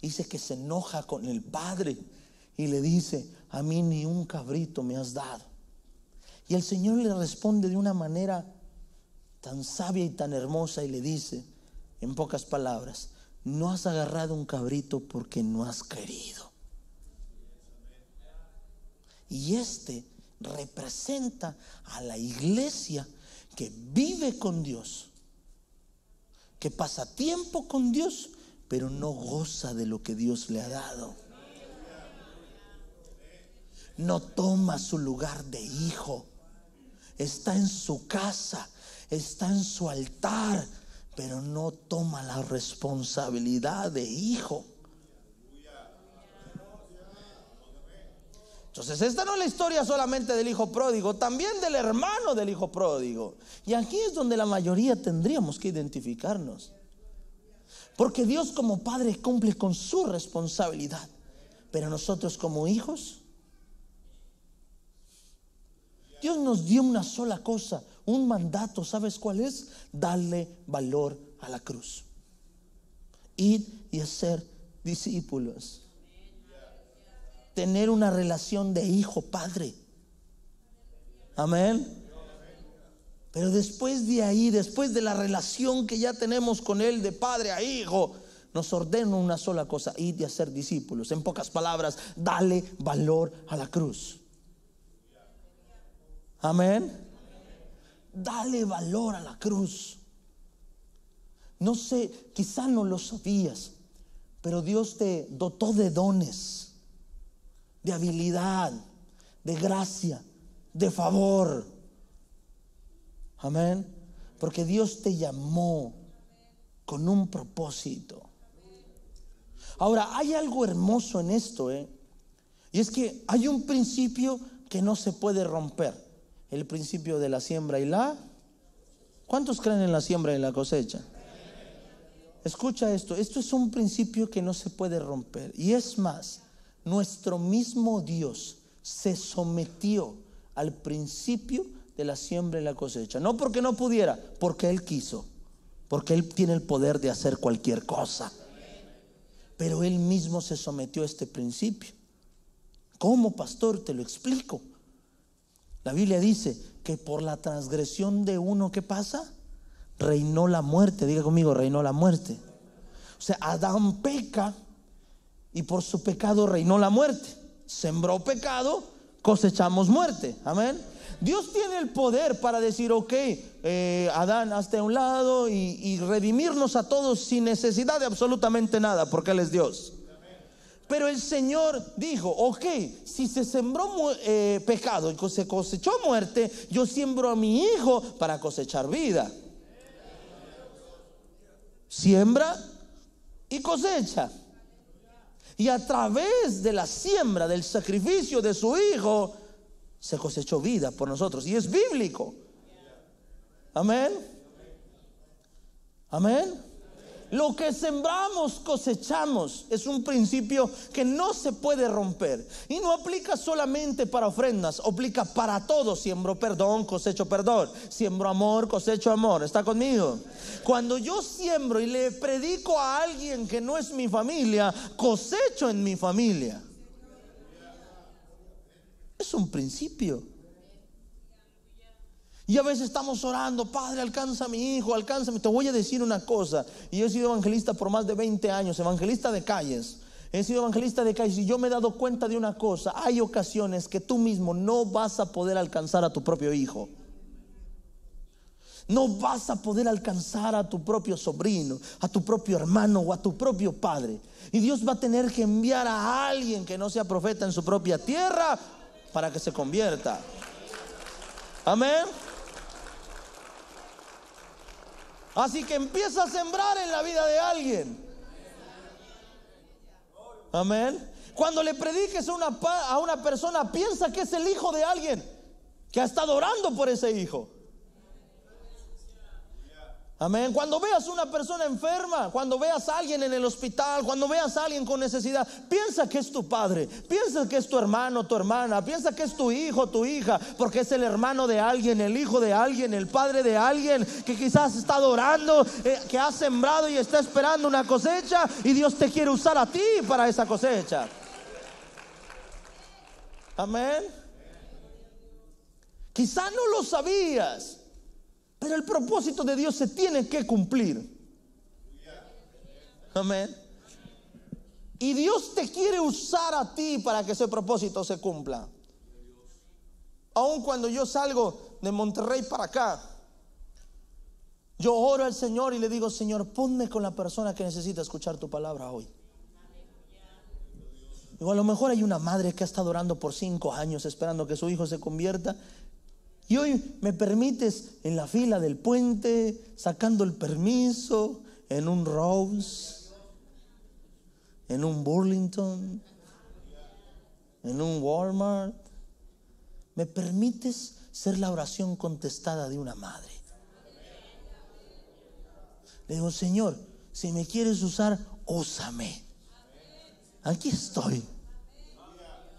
dice que se enoja con el padre y le dice: a mí ni un cabrito me has dado. Y el Señor le responde de una manera tan sabia y tan hermosa y le dice, en pocas palabras: no has agarrado un cabrito porque no has querido. Y este representa a la iglesia que vive con Dios, que pasa tiempo con Dios, pero no goza de lo que Dios le ha dado. No toma su lugar de hijo. Está en su casa, está en su altar, pero no toma la responsabilidad de hijo. Entonces esta no es la historia solamente del hijo pródigo, también del hermano del hijo pródigo. Y aquí es donde la mayoría tendríamos que identificarnos, porque Dios como padre cumple con su responsabilidad, pero nosotros como hijos, Dios nos dio una sola cosa, un mandato. ¿Sabes cuál es? Darle valor a la cruz. Ir y hacer discípulos. Tener una relación de hijo-padre. Amén. Pero después de ahí, después de la relación que ya tenemos con Él de padre a hijo, nos ordena una sola cosa: ir y hacer discípulos. En pocas palabras, dale valor a la cruz. Amén. Dale valor a la cruz. No sé, quizá no lo sabías, pero Dios te dotó de dones, de habilidad, de gracia, de favor. Amén. Porque Dios te llamó con un propósito. Ahora, hay algo hermoso en esto, y es que hay un principio que no se puede romper: el principio de la siembra y la... ¿Cuántos creen en la siembra y la cosecha? Escucha esto es un principio que no se puede romper. Y es más, nuestro mismo Dios se sometió al principio de la siembra y la cosecha. No porque no pudiera, porque Él quiso, porque Él tiene el poder de hacer cualquier cosa. Pero Él mismo se sometió a este principio. ¿Cómo, pastor? Te lo explico. La Biblia dice que por la transgresión de uno, ¿qué pasa? Reinó la muerte. Diga conmigo, reinó la muerte. O sea, Adán peca y por su pecado reinó la muerte. Sembró pecado, cosechamos muerte. Amén. Dios tiene el poder para decir: ok, Adán, hazte a un lado, y redimirnos a todos sin necesidad de absolutamente nada, porque Él es Dios. Pero el Señor dijo: ok, si se sembró pecado y se cosechó muerte, yo siembro a mi hijo para cosechar vida. Siembra y cosecha. Y a través de la siembra, del sacrificio de su hijo, se cosechó vida por nosotros. Y es bíblico. Amén. Amén. Lo que sembramos, cosechamos. Es un principio que no se puede romper. Y no aplica solamente para ofrendas, aplica para todo. Siembro perdón, cosecho perdón. Siembro amor, cosecho amor. ¿Está conmigo? Cuando yo siembro y le predico a alguien que no es mi familia, cosecho en mi familia. Es un principio. Y a veces estamos orando: Padre, alcanza a mi hijo, alcánzame. Te voy a decir una cosa. Y yo he sido evangelista por más de 20 años, evangelista de calles. He sido evangelista de calles y yo me he dado cuenta de una cosa: hay ocasiones que tú mismo no vas a poder alcanzar a tu propio hijo. No vas a poder alcanzar a tu propio sobrino, a tu propio hermano o a tu propio padre. Y Dios va a tener que enviar a alguien que no sea profeta en su propia tierra para que se convierta. Amén. Así que empieza a sembrar en la vida de alguien. Amén. Cuando le prediques a una persona, piensa que es el hijo de alguien que ha estado orando por ese hijo. Amén. Cuando veas una persona enferma, cuando veas a alguien en el hospital, cuando veas a alguien con necesidad, piensa que es tu padre, piensa que es tu hermano, tu hermana, piensa que es tu hijo, tu hija, porque es el hermano de alguien, el hijo de alguien, el padre de alguien que quizás está orando, que ha sembrado y está esperando una cosecha, y Dios te quiere usar a ti para esa cosecha. Amén. Quizá no lo sabías, pero el propósito de Dios se tiene que cumplir. Amén. Y Dios te quiere usar a ti para que ese propósito se cumpla. Aun cuando yo salgo de Monterrey para acá, yo oro al Señor y le digo: Señor, ponme con la persona que necesita escuchar tu palabra hoy. O a lo mejor hay una madre que ha estado orando por 5 años esperando que su hijo se convierta, y hoy me permites en la fila del puente, sacando el permiso, en un Rose, en un Burlington, en un Walmart. Me permites ser la oración contestada de una madre. Le digo: Señor, si me quieres usar, úsame. Aquí estoy.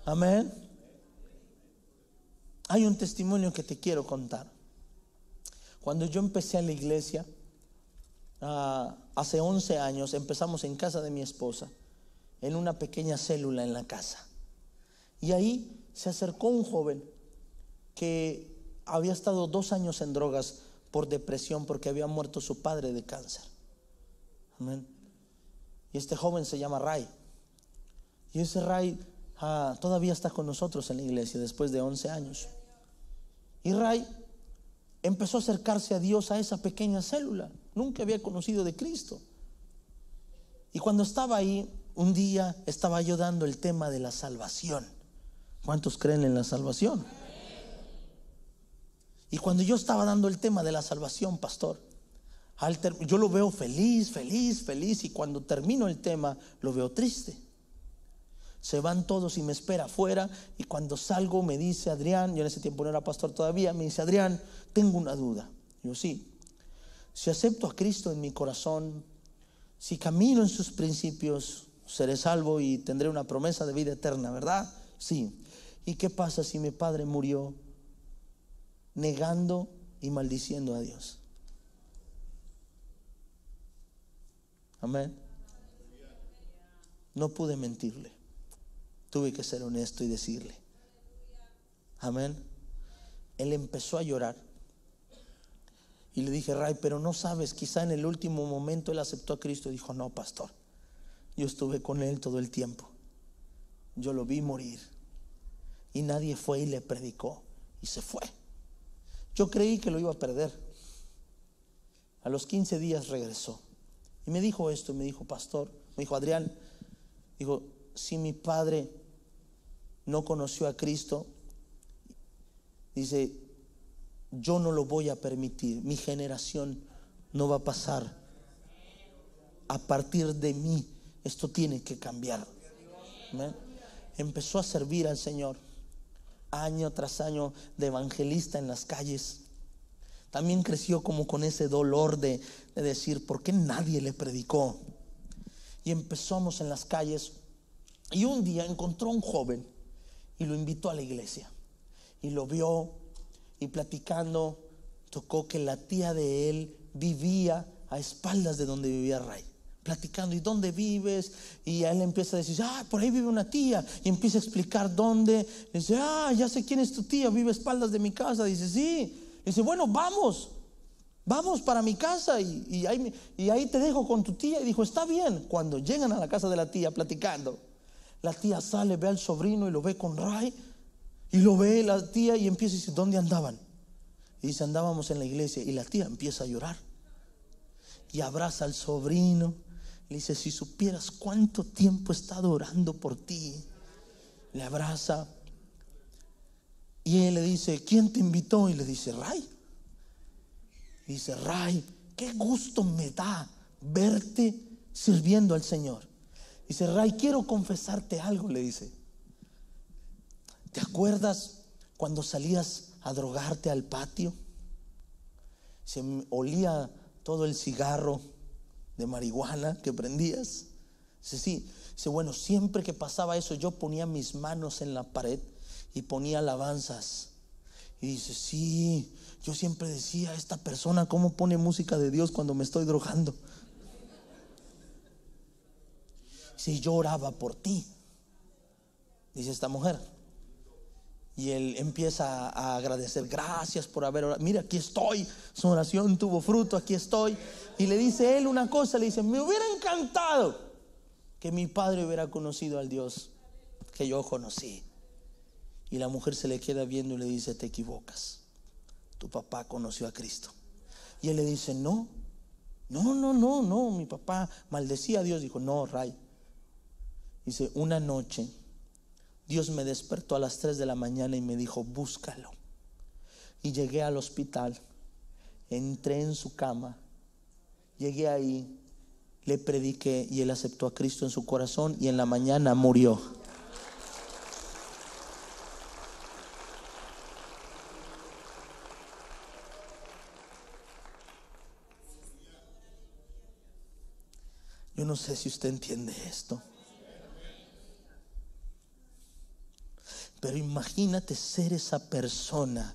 Amén. Hay un testimonio que te quiero contar. Cuando yo empecé a la iglesia, hace 11 años, empezamos en casa de mi esposa, en una pequeña célula en la casa. Y ahí se acercó un joven que había estado 2 años en drogas por depresión, porque había muerto su padre de cáncer. Amén. Y este joven se llama Ray. Y ese Ray todavía está con nosotros en la iglesia después de 11 años. Y Ray empezó a acercarse a Dios a esa pequeña célula. Nunca había conocido de Cristo. Y cuando estaba ahí, un día estaba yo dando el tema de la salvación. ¿Cuántos creen en la salvación? Y cuando yo estaba dando el tema de la salvación, pastor, yo lo veo feliz, feliz, feliz. Y cuando termino el tema, lo veo triste. Se van todos y me espera afuera. Y cuando salgo me dice Adrián, yo en ese tiempo no era pastor todavía, me dice: Adrián, tengo una duda. Yo: sí. Si acepto a Cristo en mi corazón, si camino en sus principios, seré salvo y tendré una promesa de vida eterna, ¿verdad? Sí. ¿Y qué pasa si mi padre murió negando y maldiciendo a Dios? Amén. No pude mentirle. Tuve que ser honesto y decirle. Amén. Él empezó a llorar. Y le dije: Ray, pero no sabes, quizá en el último momento él aceptó a Cristo. Y dijo: no, pastor, yo estuve con él todo el tiempo. Yo lo vi morir. Y nadie fue y le predicó. Y se fue. Yo creí que lo iba a perder. A los 15 días regresó. Y me dijo esto, me dijo: pastor, me dijo Adrián, dijo, si mi padre no conoció a Cristo, dice, yo no lo voy a permitir. Mi generación no va a pasar. A partir de mí, esto tiene que cambiar. ¿Amén? Empezó a servir al Señor, año tras año, de evangelista en las calles. También creció como con ese dolor de decir: ¿por qué nadie le predicó? Y empezamos en las calles. Y un día encontró a un joven y lo invitó a la iglesia. Y lo vio, y platicando, tocó que la tía de él vivía a espaldas de donde vivía Ray. Platicando: ¿y dónde vives? Y a él empieza a decir: por ahí vive una tía. Y empieza a explicar dónde. Le dice: ya sé quién es tu tía, vive a espaldas de mi casa. Dice: sí. Dice: bueno, vamos para mi casa y ahí te dejo con tu tía. Y dijo: está bien. Cuando llegan a la casa de la tía platicando, la tía sale, ve al sobrino y lo ve con Ray. Y lo ve la tía y empieza a decir: ¿dónde andaban? Y dice: andábamos en la iglesia. Y la tía empieza a llorar y abraza al sobrino. Le dice: si supieras cuánto tiempo he estado orando por ti. Le abraza. Y él le dice: ¿quién te invitó? Y le dice: Ray. Y dice: Ray, qué gusto me da verte sirviendo al Señor. Dice: Ray, quiero confesarte algo. Le dice: ¿te acuerdas cuando salías a drogarte al patio? Se olía todo el cigarro de marihuana que prendías. Dice: sí. Dice: bueno, siempre que pasaba eso, yo ponía mis manos en la pared y ponía alabanzas. Y dice: sí, yo siempre decía: esta persona, ¿cómo pone música de Dios cuando me estoy drogando? Dice: yo oraba por ti, dice esta mujer. Y él empieza a agradecer: gracias por haber orado. Mira, aquí estoy, su oración tuvo fruto, aquí estoy. Y le dice él una cosa, le dice: me hubiera encantado que mi padre hubiera conocido al Dios que yo conocí. Y la mujer se le queda viendo y le dice: te equivocas, tu papá conoció a Cristo. Y él le dice: no, mi papá maldecía a Dios. Dijo: no, Ray. Dice: una noche Dios me despertó a las 3 de la mañana y me dijo: búscalo. Y llegué al hospital, entré en su cama, llegué ahí, le prediqué y él aceptó a Cristo en su corazón y en la mañana murió. Yo no sé si usted entiende esto, pero imagínate ser esa persona,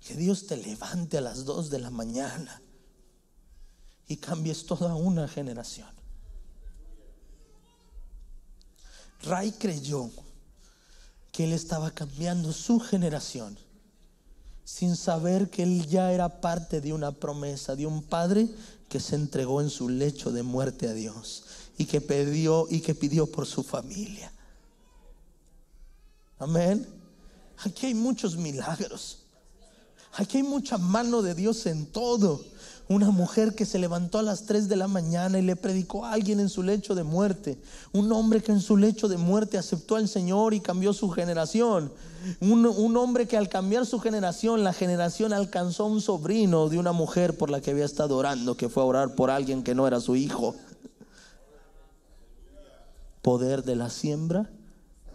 que Dios te levante a las 2 de la mañana y cambies toda una generación. Ray creyó que él estaba cambiando su generación sin saber que él ya era parte de una promesa, de un padre que se entregó en su lecho de muerte a Dios y que pidió por su familia. Amén. Aquí hay muchos milagros. Aquí hay mucha mano de Dios en todo. Una mujer que se levantó a las 3 de la mañana y le predicó a alguien en su lecho de muerte. Un hombre que en su lecho de muerte aceptó al Señor y cambió su generación. Un hombre que al cambiar su generación, la generación alcanzó a un sobrino de una mujer por la que había estado orando, que fue a orar por alguien que no era su hijo. Poder de la siembra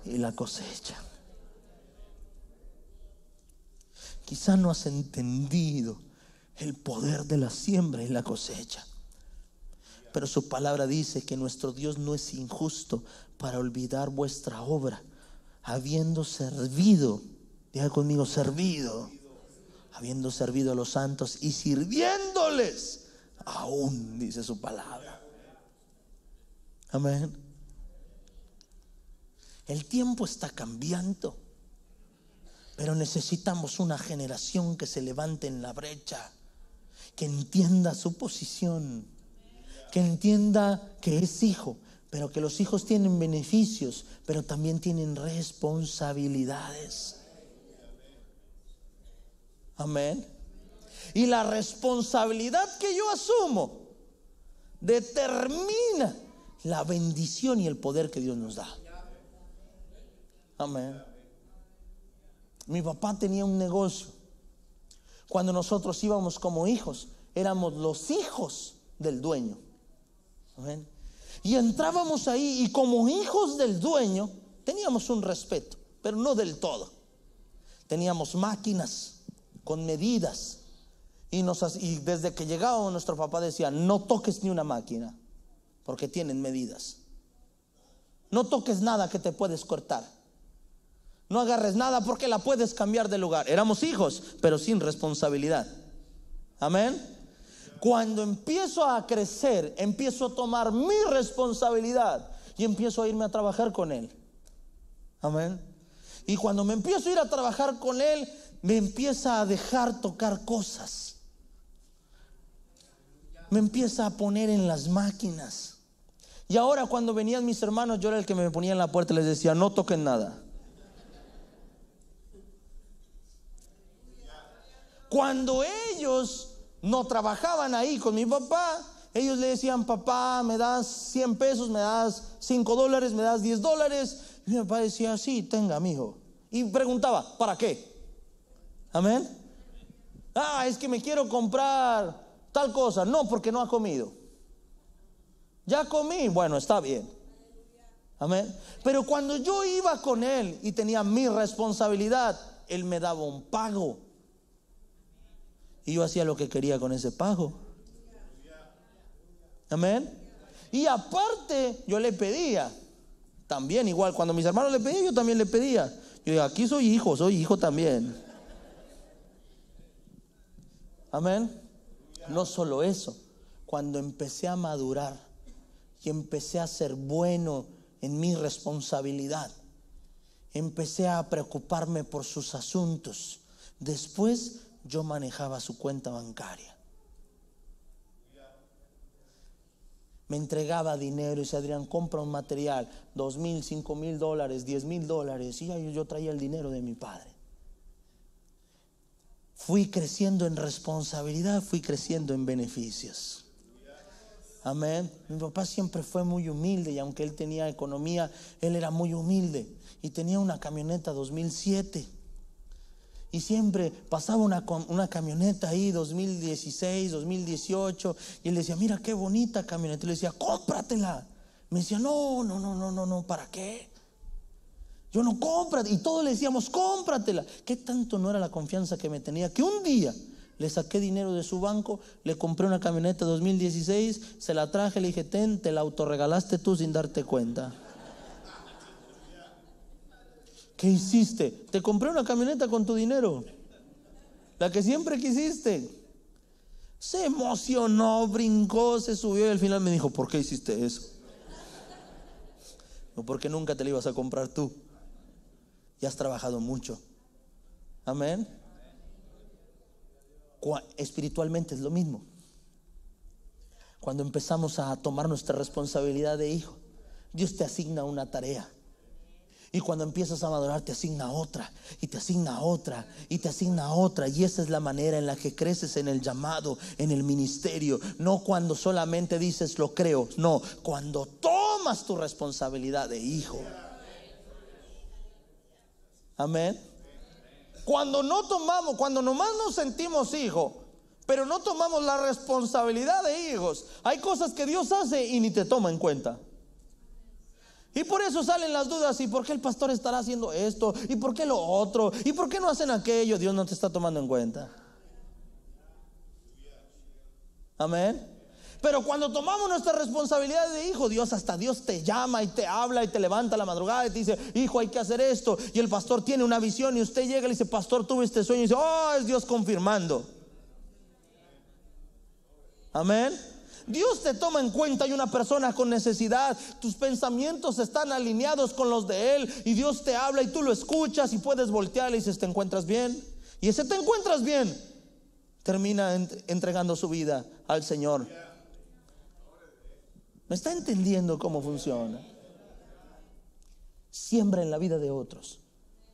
y la cosecha. Quizá no has entendido el poder de la siembra y la cosecha, pero su palabra dice que nuestro Dios no es injusto para olvidar vuestra obra, habiendo servido, diga conmigo, servido, habiendo servido a los santos y sirviéndoles aún, dice su palabra. Amén. El tiempo está cambiando, pero necesitamos una generación que se levante en la brecha, que entienda su posición, que entienda que es hijo, pero que los hijos tienen beneficios, pero también tienen responsabilidades. Amén. Y la responsabilidad que yo asumo determina la bendición y el poder que Dios nos da. Amén. Mi papá tenía un negocio. Cuando nosotros íbamos como hijos, éramos los hijos del dueño. Amén. Y entrábamos ahí y como hijos del dueño teníamos un respeto, pero no del todo. Teníamos máquinas con medidas y desde que llegábamos nuestro papá decía: no toques ni una máquina porque tienen medidas. No toques nada que te puedes cortar. No agarres nada porque la puedes cambiar de lugar. Éramos hijos, pero sin responsabilidad. Amén. Cuando empiezo a crecer, empiezo a tomar mi responsabilidad y empiezo a irme a trabajar con él. Amén. Y cuando me empiezo a ir a trabajar con él, me empieza a dejar tocar cosas. Me empieza a poner en las máquinas. Y ahora cuando venían mis hermanos, yo era el que me ponía en la puerta y les decía: no toquen nada. Cuando ellos no trabajaban ahí con mi papá, ellos le decían: papá, me das 100 pesos, me das $5, me das $10. Y mi papá decía: sí, tenga, mijo. Y preguntaba: ¿para qué? Amén. Es que me quiero comprar tal cosa. No, porque no ha comido. Ya comí. Bueno, está bien. Amén. Pero cuando yo iba con él y tenía mi responsabilidad, él me daba un pago. Y yo hacía lo que quería con ese pago. Amén. Y aparte yo le pedía también, igual cuando mis hermanos le pedían, yo también le pedía. Yo digo: aquí soy hijo también. Amén. No solo eso, cuando empecé a madurar y empecé a ser bueno en mi responsabilidad, empecé a preocuparme por sus asuntos. Después yo manejaba su cuenta bancaria. Me entregaba dinero y decía: Adrián, compra un material, $2,000, $5,000, $10,000. Y yo traía el dinero de mi padre. Fui creciendo en responsabilidad, fui creciendo en beneficios. Amén. Mi papá siempre fue muy humilde, y aunque él tenía economía, él era muy humilde. Y tenía una camioneta 2007. Y siempre pasaba una camioneta ahí, 2016, 2018. Y él decía: mira qué bonita camioneta. Y le decía: cómpratela. Me decía: no, ¿para qué? Yo no, cómprate. Y todos le decíamos: cómpratela. ¿Qué tanto no era la confianza que me tenía? Que un día le saqué dinero de su banco, le compré una camioneta 2016, se la traje, le dije: te la autorregalaste tú sin darte cuenta. ¿Qué hiciste? Te compré una camioneta con tu dinero, la que siempre quisiste. Se emocionó, brincó, se subió y al final me dijo: ¿por qué hiciste eso? No, porque nunca te la ibas a comprar tú. Ya has trabajado mucho. Amén. Espiritualmente es lo mismo. Cuando empezamos a tomar nuestra responsabilidad de hijo, Dios te asigna una tarea. Y cuando empiezas a madurar, te asigna otra, y te asigna otra, y te asigna otra. Y esa es la manera en la que creces en el llamado, en el ministerio. No cuando solamente dices lo creo, no, cuando tomas tu responsabilidad de hijo. Amén. Cuando no tomamos, cuando nomás nos sentimos hijos, pero no tomamos la responsabilidad de hijos, hay cosas que Dios hace y ni te toma en cuenta. Y por eso salen las dudas. ¿Y por qué el pastor estará haciendo esto? ¿Y por qué lo otro? ¿Y por qué no hacen aquello? Dios no te está tomando en cuenta. Amén. Pero cuando tomamos nuestra responsabilidad de hijo, Dios te llama y te habla y te levanta a la madrugada y te dice: hijo, hay que hacer esto. Y el pastor tiene una visión y usted llega y le dice: pastor, tuve este sueño. Y dice: oh, es Dios confirmando. Amén. Dios te toma en cuenta. Hay una persona con necesidad, tus pensamientos están alineados con los de Él, y Dios te habla y tú lo escuchas y puedes voltear y dices: ¿te encuentras bien? Y ese "te encuentras bien" termina entregando su vida al Señor. ¿Me está entendiendo cómo funciona? Siembra en la vida de otros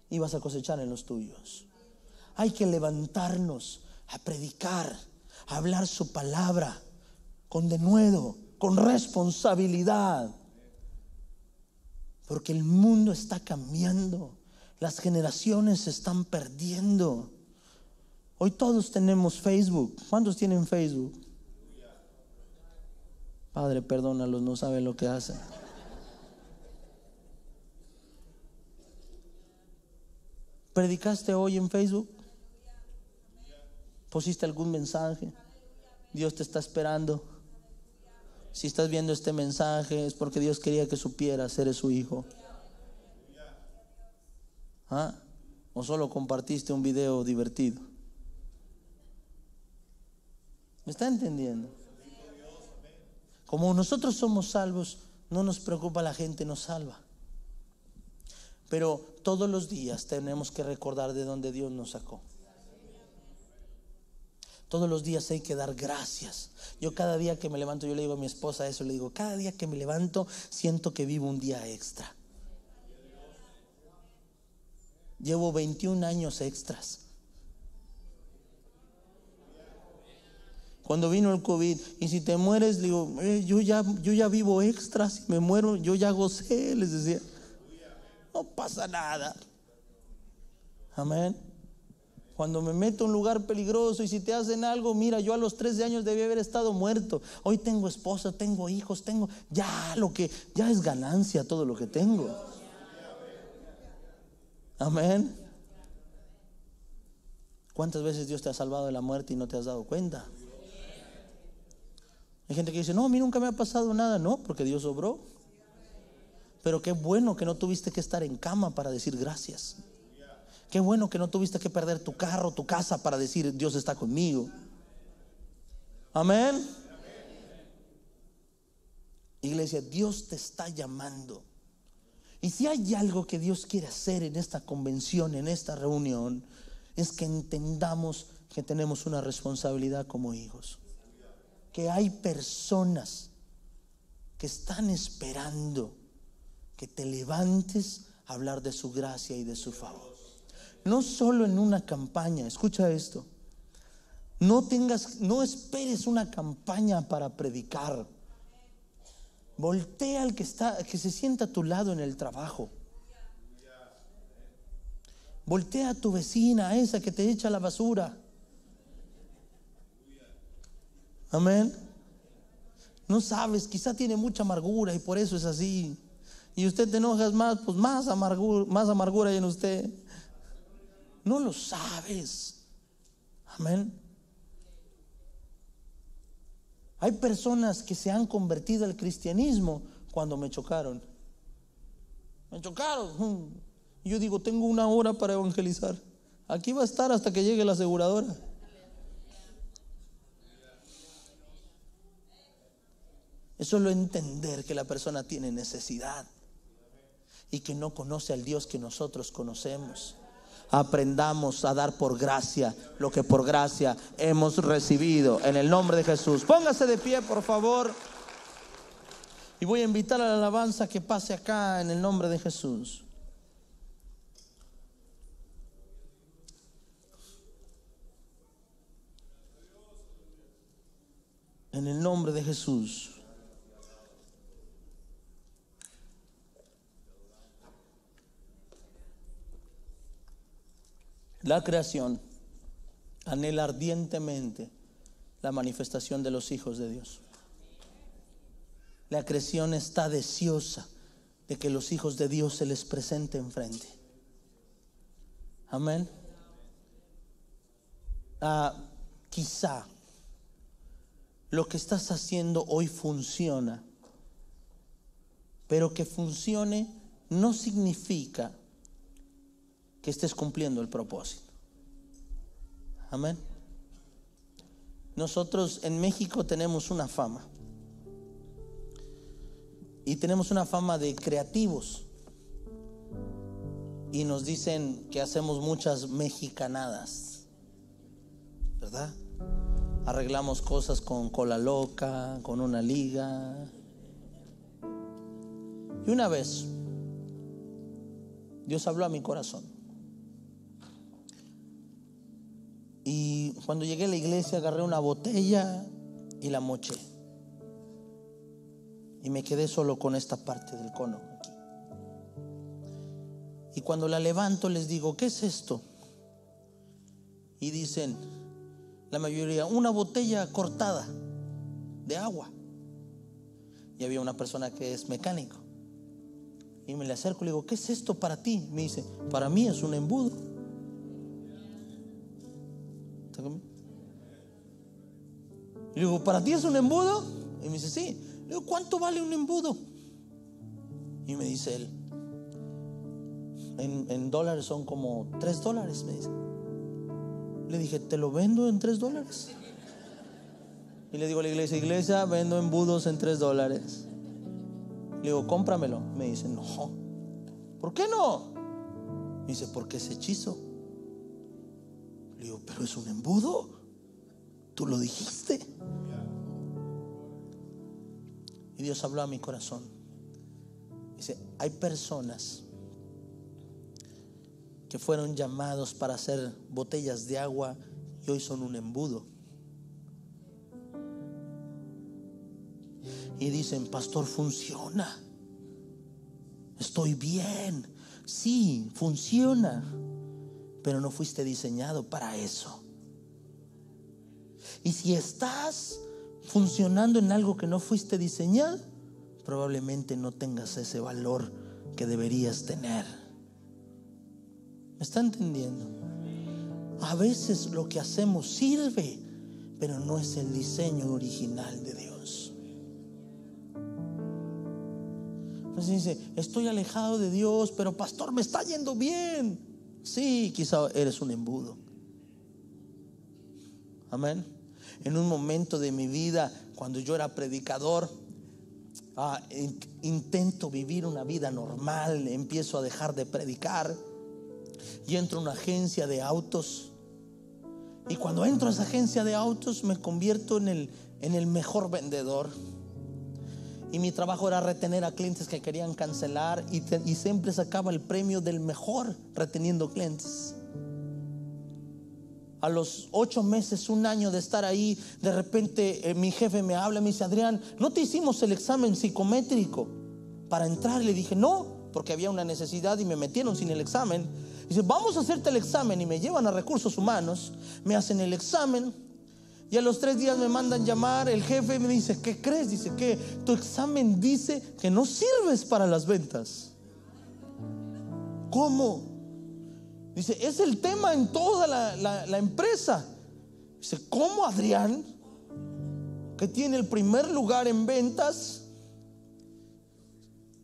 y vas a cosechar en los tuyos. Hay que levantarnos a predicar, a hablar su palabra con denuedo, con responsabilidad, porque el mundo está cambiando, las generaciones se están perdiendo. Hoy todos tenemos Facebook. ¿Cuántos tienen Facebook? Padre, perdónalos, no saben lo que hacen. ¿Predicaste hoy en Facebook? ¿Pusiste algún mensaje? Dios te está esperando. Si estás viendo este mensaje es porque Dios quería que supieras: eres su hijo. ¿Ah? ¿O solo compartiste un video divertido? ¿Me está entendiendo? Como nosotros somos salvos, no nos preocupa la gente nos salva. Pero todos los días tenemos que recordar de dónde Dios nos sacó. Todos los días hay que dar gracias. Yo cada día que me levanto, yo le digo a mi esposa eso, le digo: cada día que me levanto siento que vivo un día extra. Llevo 21 años extras. Cuando vino el COVID: y si te mueres, le digo, yo ya vivo extras. Si me muero, yo ya gocé, les decía. No pasa nada. Amén. Cuando me meto a un lugar peligroso y si te hacen algo, mira, yo a los 13 años debí haber estado muerto. Hoy tengo esposa, tengo hijos, ya es ganancia todo lo que tengo. Amén. ¿Cuántas veces Dios te ha salvado de la muerte y no te has dado cuenta? Hay gente que dice: no, a mí nunca me ha pasado nada. No, porque Dios obró. Pero qué bueno que no tuviste que estar en cama para decir gracias. Qué bueno que no tuviste que perder tu carro, tu casa para decir: Dios está conmigo. Amén. Iglesia, Dios te está llamando. Y si hay algo que Dios quiere hacer en esta convención, en esta reunión, es que entendamos que tenemos una responsabilidad como hijos. Que hay personas que están esperando que te levantes a hablar de su gracia y de su favor. No solo en una campaña. Escucha esto: no esperes una campaña para predicar. Voltea al que se sienta a tu lado en el trabajo. Voltea a tu vecina, a esa que te echa la basura. Amén. No sabes, quizá tiene mucha amargura y por eso es así. Y usted te enojas más, pues más amargura hay en usted. No lo sabes. Amén. Hay personas que se han convertido al cristianismo cuando me chocaron. Y yo digo: tengo 1 hora para evangelizar. Aquí va a estar hasta que llegue la aseguradora. Es solo entender que la persona tiene necesidad y que no conoce al Dios que nosotros conocemos. Aprendamos a dar por gracia lo que por gracia hemos recibido. En el nombre de Jesús. Póngase de pie, por favor. Y voy a invitar a la alabanza que pase acá en el nombre de Jesús. En el nombre de Jesús. La creación anhela ardientemente la manifestación de los hijos de Dios. La creación está deseosa de que los hijos de Dios se les presente enfrente. Amén. Quizá lo que estás haciendo hoy funciona, pero que funcione no significa que estés cumpliendo el propósito. Amén. Nosotros en México tenemos una fama, y tenemos una fama de creativos, y nos dicen que hacemos muchas mexicanadas, ¿verdad? Arreglamos cosas con cola loca, con una liga. Y una vez Dios habló a mi corazón, y cuando llegué a la iglesia agarré una botella y la moché, y me quedé solo con esta parte del cono aquí. Y cuando la levanto les digo, ¿qué es esto? Y dicen la mayoría, una botella cortada de agua. Y había una persona que es mecánico, y me le acerco y le digo, ¿qué es esto para ti? Me dice, para mí es un embudo. Le digo, ¿para ti es un embudo? Y me dice, sí. Le digo, ¿cuánto vale un embudo? Y me dice él, en dólares son como $3, me dice. Le dije, ¿te lo vendo en $3? Y le digo a la iglesia, iglesia, vendo embudos en $3. Le digo, cómpramelo. Me dice, no. ¿Por qué no? Me dice, porque es hechizo. Le digo, pero es un embudo, tú lo dijiste. Y Dios habló a mi corazón. Dice, hay personas que fueron llamados para hacer botellas de agua y hoy son un embudo. Y dicen, pastor, funciona, estoy bien. Sí, funciona, pero no fuiste diseñado para eso. Y si estás funcionando en algo que no fuiste diseñado, probablemente no tengas ese valor que deberías tener. ¿Me está entendiendo? A veces lo que hacemos sirve, pero no es el diseño original de Dios. Entonces dice, estoy alejado de Dios, pero pastor, me está yendo bien. Sí, quizá eres un embudo. Amén. En un momento de mi vida, cuando yo era predicador, intento vivir una vida normal, empiezo a dejar de predicar y entro a una agencia de autos. Y cuando entro a esa agencia de autos me convierto en el mejor vendedor. Y mi trabajo era retener a clientes que querían cancelar, y siempre sacaba el premio del mejor reteniendo clientes. A los 8 meses, 1 año de estar ahí, de repente mi jefe me habla, me dice, Adrián, ¿no te hicimos el examen psicométrico para entrar? Le dije, no, porque había una necesidad y me metieron sin el examen. Dice, vamos a hacerte el examen, y me llevan a recursos humanos, me hacen el examen, y a los 3 días me mandan llamar. El jefe me dice, ¿qué crees? Dice que tu examen dice que no sirves para las ventas. ¿Cómo? Dice, es el tema en toda la empresa. Dice, ¿cómo, Adrián, que tiene el primer lugar en ventas,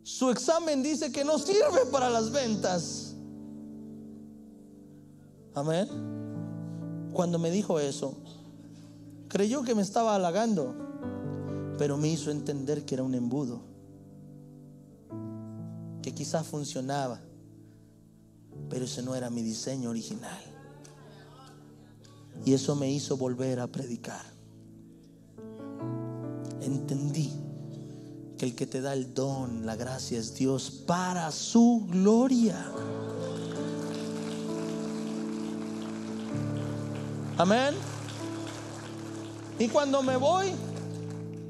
su examen dice que no sirve para las ventas? Amén. Cuando me dijo eso, creyó que me estaba halagando, pero me hizo entender que era un embudo, que quizás funcionaba, pero ese no era mi diseño original. Y eso me hizo volver a predicar. Entendí que el que te da el don, la gracia, es Dios para su gloria. Amén. Y cuando me voy,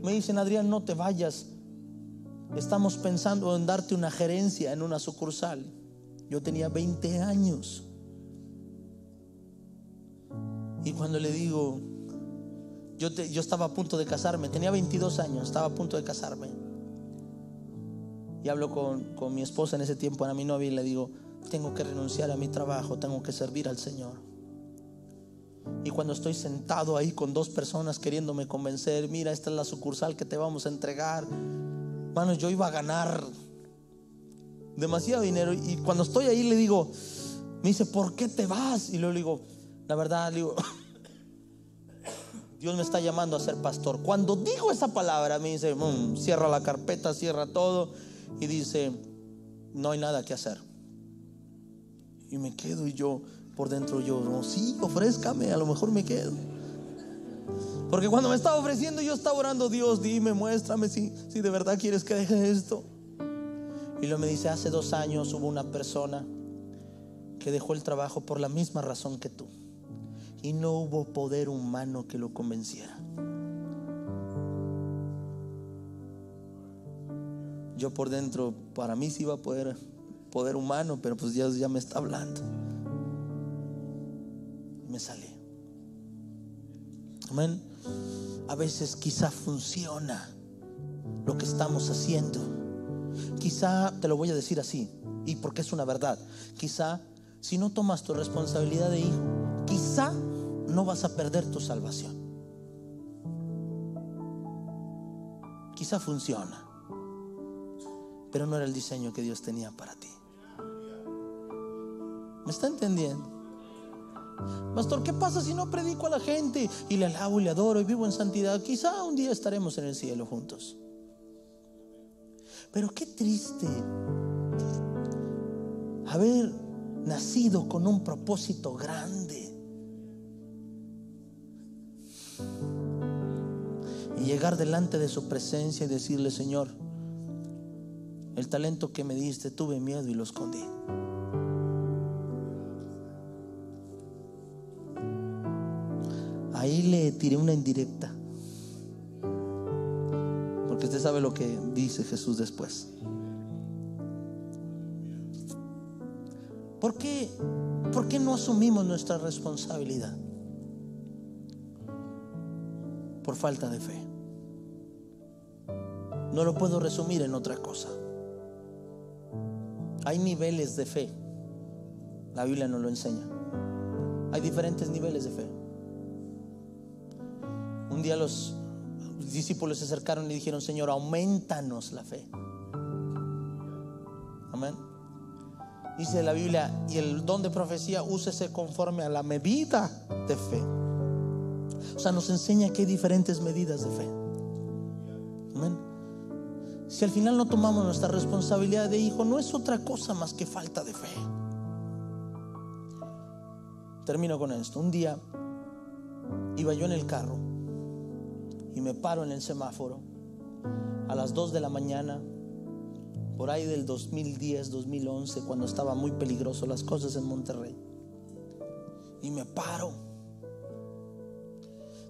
me dicen: Adrián, no te vayas, estamos pensando en darte una gerencia en una sucursal. Yo tenía 20 años. Y cuando le digo, yo estaba a punto de casarme, tenía 22 años, estaba a punto de casarme. Y hablo con mi esposa en ese tiempo, era mi novia, y le digo: tengo que renunciar a mi trabajo, tengo que servir al Señor. Y cuando estoy sentado ahí con dos personas queriéndome convencer: mira, esta es la sucursal que te vamos a entregar. Mano, yo iba a ganar demasiado dinero. Y cuando estoy ahí le digo, me dice: ¿por qué te vas? Y luego le digo, la verdad, le digo, Dios me está llamando a ser pastor. Cuando digo esa palabra me dice, cierra la carpeta, cierra todo, y dice: no hay nada que hacer. Y me quedo, y yo por dentro, no, sí, ofrézcame, a lo mejor me quedo. Porque cuando me estaba ofreciendo, yo estaba orando: Dios, dime, muéstrame si de verdad quieres que deje esto. Y luego me dice: hace 2 años hubo una persona que dejó el trabajo por la misma razón que tú, y no hubo poder humano que lo convenciera. Yo por dentro, para mí sí iba a poder humano, pero pues Dios ya me está hablando. Me salí. Amén. A veces quizá funciona lo que estamos haciendo. Quizá, te lo voy a decir así, y porque es una verdad, quizá si no tomas tu responsabilidad de hijo, quizá no vas a perder tu salvación. Quizá funciona, pero no era el diseño que Dios tenía para ti. ¿Me está entendiendo? Pastor, ¿qué pasa si no predico a la gente y le alabo y le adoro y vivo en santidad? Quizá un día estaremos en el cielo juntos. Pero qué triste haber nacido con un propósito grande y llegar delante de su presencia y decirle: Señor, el talento que me diste, tuve miedo y lo escondí. Ahí le tiré una indirecta, porque usted sabe lo que dice Jesús después. ¿Por qué no asumimos nuestra responsabilidad? Por falta de fe. No lo puedo resumir en otra cosa. Hay niveles de fe. La Biblia nos lo enseña. Hay diferentes niveles de fe. Un día los discípulos se acercaron y dijeron: Señor, aumentanos la fe. Amén. Dice la Biblia: y el don de profecía, úsese conforme a la medida de fe. O sea, nos enseña que hay diferentes medidas de fe. Amén. Si al final no tomamos nuestra responsabilidad de hijo, no es otra cosa más que falta de fe. Termino con esto. Un día iba yo en el carro y me paro en el semáforo a las 2 de la mañana, por ahí del 2010, 2011, cuando estaba muy peligroso las cosas en Monterrey. Y me paro,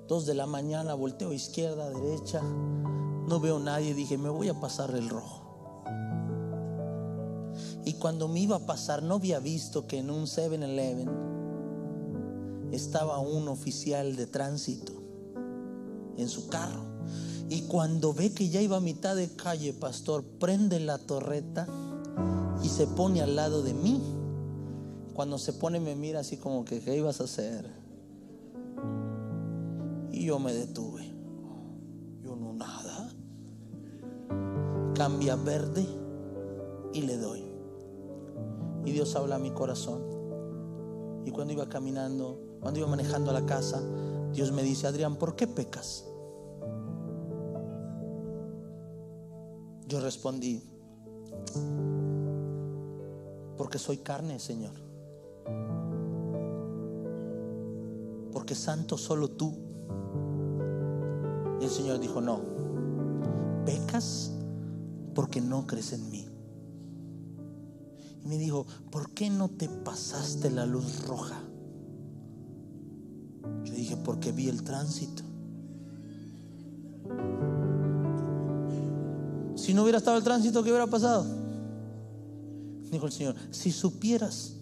2 de la mañana, volteo izquierda, derecha, no veo nadie. Dije: me voy a pasar el rojo. Y cuando me iba a pasar, no había visto que en un 7-Eleven estaba un oficial de tránsito en su carro. Y cuando ve que ya iba a mitad de calle, pastor, prende la torreta y se pone al lado de mí. Cuando se pone me mira así como que: ¿qué ibas a hacer? Y yo me detuve. Yo no, nada. Cambia verde y le doy. Y Dios habla a mi corazón. Y cuando iba caminando, cuando iba manejando a la casa, Dios me dice: Adrián, ¿por qué pecas? Yo respondí: porque soy carne, Señor. porque santo solo tú. Y el Señor dijo: no, pecas porque no crees en mí. Y me dijo: ¿por qué no te pasaste la luz roja? Yo dije: porque vi el tránsito. Si no hubiera estado el tránsito, ¿qué hubiera pasado? Dijo el Señor: si supieras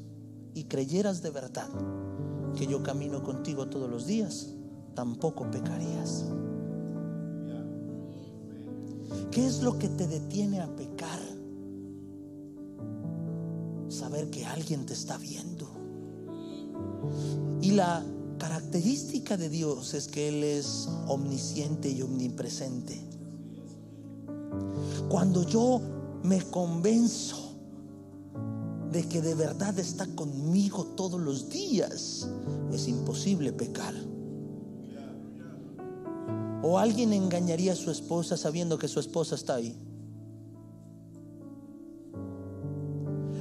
y creyeras de verdad que yo camino contigo todos los días, tampoco pecarías. ¿Qué es lo que te detiene a pecar? Saber que alguien te está viendo. Y la característica de Dios es que Él es omnisciente y omnipresente. Cuando yo me convenzo de que de verdad está conmigo todos los días, es imposible pecar. ¿O alguien engañaría a su esposa sabiendo que su esposa está ahí?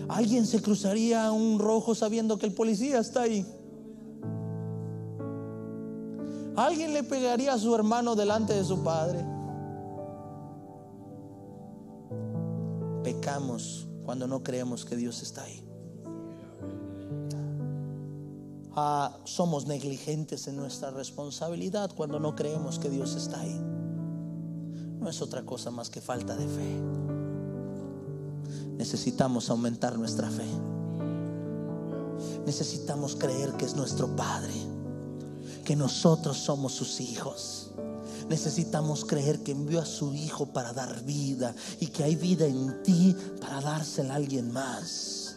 ¿Alguien se cruzaría un rojo sabiendo que el policía está ahí? ¿Alguien le pegaría a su hermano delante de su padre? Pecamos cuando no creemos que Dios está ahí. Somos negligentes en nuestra responsabilidad cuando no creemos que Dios está ahí. No es otra cosa más que falta de fe. Necesitamos aumentar nuestra fe. Necesitamos creer que es nuestro Padre, que nosotros somos sus hijos. Necesitamos creer que envió a su Hijo para dar vida y que hay vida en ti para dársela a alguien más.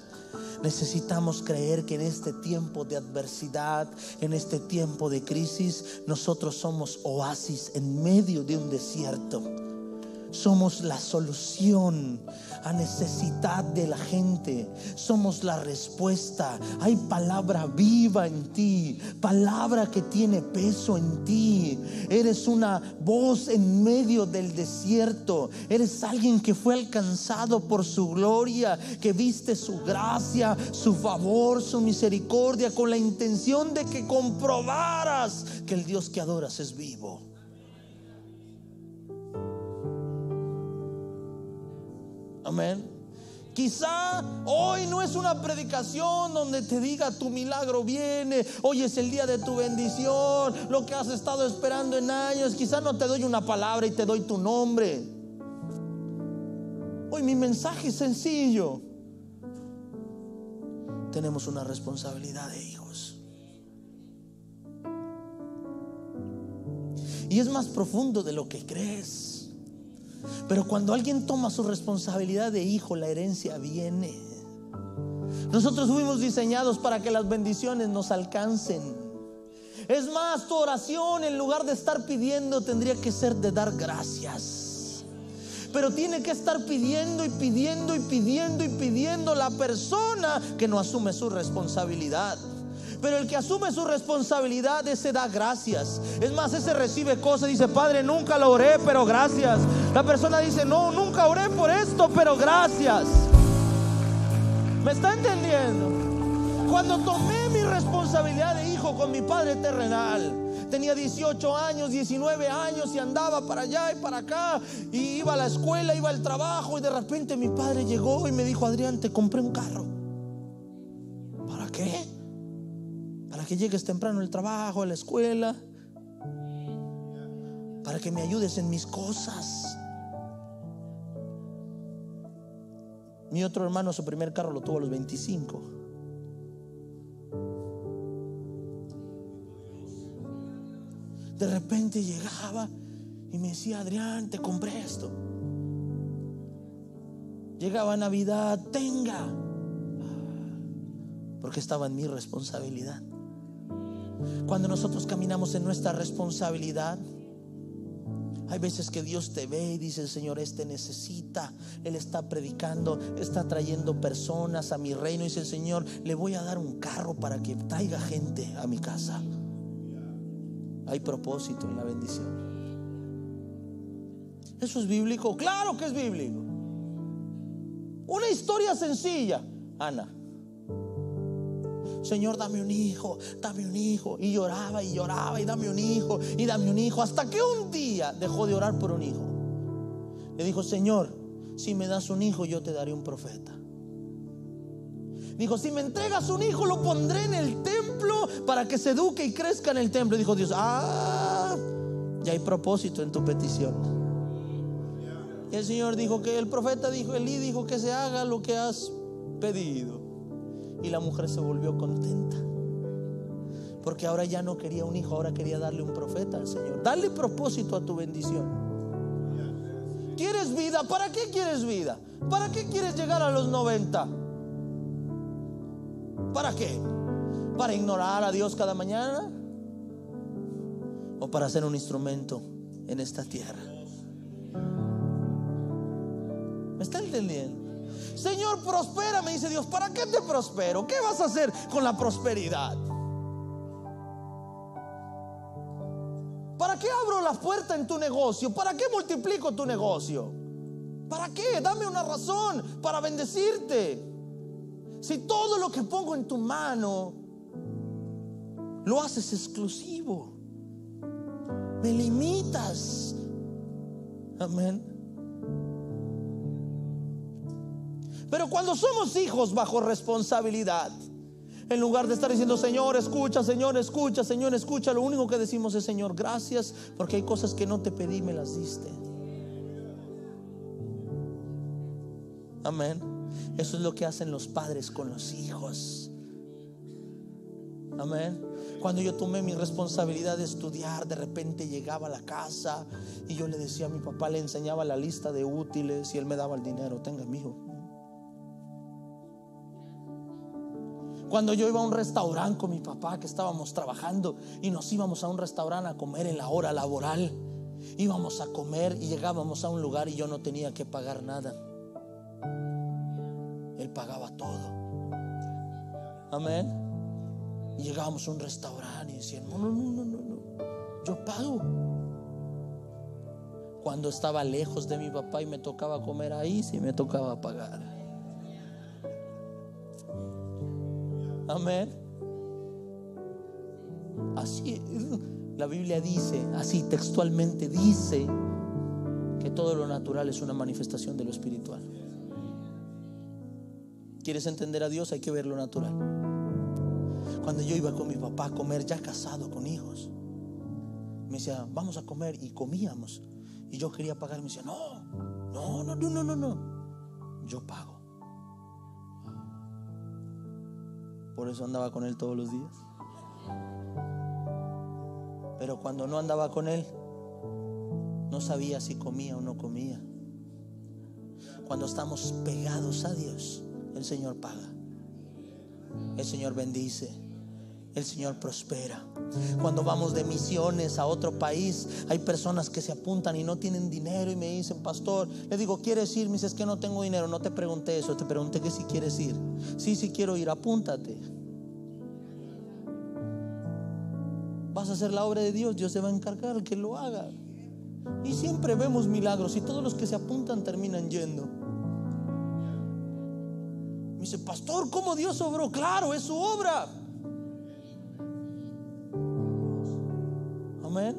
Necesitamos creer que en este tiempo de adversidad, en este tiempo de crisis, nosotros somos oasis en medio de un desierto. Somos la solución a necesidad de la gente. Somos la respuesta. Hay palabra viva en ti, palabra que tiene peso en ti. Eres una voz en medio del desierto. Eres alguien que fue alcanzado por su gloria, que viste su gracia, su favor, su misericordia, con la intención de que comprobaras que el Dios que adoras es vivo. Amén. Quizá hoy no es una predicación donde te diga tu milagro viene, hoy es el día de tu bendición, lo que has estado esperando en años. Quizá no te doy una palabra y te doy tu nombre. Hoy mi mensaje es sencillo. Tenemos una responsabilidad de hijos. Y es más profundo de lo que crees. Pero cuando alguien toma su responsabilidad de hijo, la herencia viene. Nosotros fuimos diseñados para que las bendiciones nos alcancen. Es más, tu oración, en lugar de estar pidiendo, tendría que ser de dar gracias. Pero tiene que estar pidiendo y pidiendo y pidiendo y pidiendo la persona que no asume su responsabilidad. Pero el que asume su responsabilidad, ese da gracias. Es más, ese recibe cosas. Dice: Padre, nunca lo oré, pero gracias. La persona dice: no, nunca oré por esto, pero gracias. ¿Me está entendiendo? Cuando tomé mi responsabilidad de hijo con mi padre terrenal, tenía 18 años, 19 años y andaba para allá y para acá, y iba a la escuela, iba al trabajo, y de repente mi padre llegó y me dijo: Adrián, te compré un carro. ¿Para qué? Para que llegues temprano al trabajo, a la escuela, para que me ayudes en mis cosas. Mi otro hermano, su primer carro lo tuvo a los 25. De repente llegaba y me decía: Adrián, te compré esto. Llegaba Navidad: tenga. Porque estaba en mi responsabilidad. Cuando nosotros caminamos en nuestra responsabilidad, hay veces que Dios te ve y dice: el Señor, este necesita. Él está predicando, está trayendo personas a mi reino. Y dice el Señor: le voy a dar un carro para que traiga gente a mi casa. Hay propósito en la bendición. ¿Eso es bíblico? Claro que es bíblico. Una historia sencilla. Ana, Señor, dame un hijo, dame un hijo. Y lloraba y lloraba y dame un hijo y dame un hijo. Hasta que un día dejó de orar por un hijo. Le dijo: Señor, si me das un hijo, yo te daré un profeta. Dijo: si me entregas un hijo, lo pondré en el templo para que se eduque y crezca en el templo. Dijo Dios: ya hay propósito en tu petición. Y el Señor dijo que el profeta dijo, Elí dijo, que se haga lo que has pedido. Y la mujer se volvió contenta, porque ahora ya no quería un hijo, ahora quería darle un profeta al Señor. Dale propósito a tu bendición. ¿Quieres vida? ¿Para qué quieres vida? ¿Para qué quieres llegar a los 90? ¿Para qué? ¿Para ignorar a Dios cada mañana? ¿O para ser un instrumento en esta tierra? ¿Me está entendiendo? Señor, prospera, me dice Dios. ¿Para qué te prospero? ¿Qué vas a hacer con la prosperidad? ¿Para qué abro la puerta en tu negocio? ¿Para qué multiplico tu negocio? ¿Para qué? Dame una razón para bendecirte. Si todo lo que pongo en tu mano lo haces exclusivo, me limitas. Amén. Pero cuando somos hijos bajo responsabilidad, en lugar de estar diciendo: Señor, escucha, Señor, escucha, Señor, escucha, lo único que decimos es: Señor, gracias, porque hay cosas que no te pedí, me las diste. Amén. Eso es lo que hacen los padres con los hijos. Amén. Cuando yo tomé mi responsabilidad de estudiar, de repente llegaba a la casa y yo le decía a mi papá, le enseñaba la lista de útiles y él me daba el dinero. Tenga, mijo. Cuando yo iba a un restaurante con mi papá, que estábamos trabajando y nos íbamos a un restaurante a comer en la hora laboral, íbamos a comer y llegábamos a un lugar y yo no tenía que pagar nada. Él pagaba todo. Amén. Y llegábamos a un restaurante y decían: no, yo pago. Cuando estaba lejos de mi papá y me tocaba comer ahí, sí me tocaba pagar. Amén. Así la Biblia dice, así textualmente dice, que todo lo natural es una manifestación de lo espiritual. ¿Quieres entender a Dios? Hay que ver lo natural. Cuando yo iba con mi papá a comer, ya casado con hijos, me decía: vamos a comer, y comíamos. Y yo quería pagar, me decía: no, yo pago. Por eso andaba con él todos los días. Pero cuando no andaba con él, no sabía si comía o no comía. Cuando estamos pegados a Dios, el Señor paga, el Señor bendice, el Señor prospera. Cuando vamos de misiones a otro país, hay personas que se apuntan y no tienen dinero y me dicen: pastor, le digo: ¿quieres ir? Me dice: es que no tengo dinero. No te pregunté eso, te pregunté que si quieres ir. Sí quiero ir, apúntate. Vas a hacer la obra de Dios, Dios se va a encargar que lo haga. Y siempre vemos milagros, y todos los que se apuntan terminan yendo. Me dice: pastor, ¿cómo Dios obró? Claro, es su obra. Amén.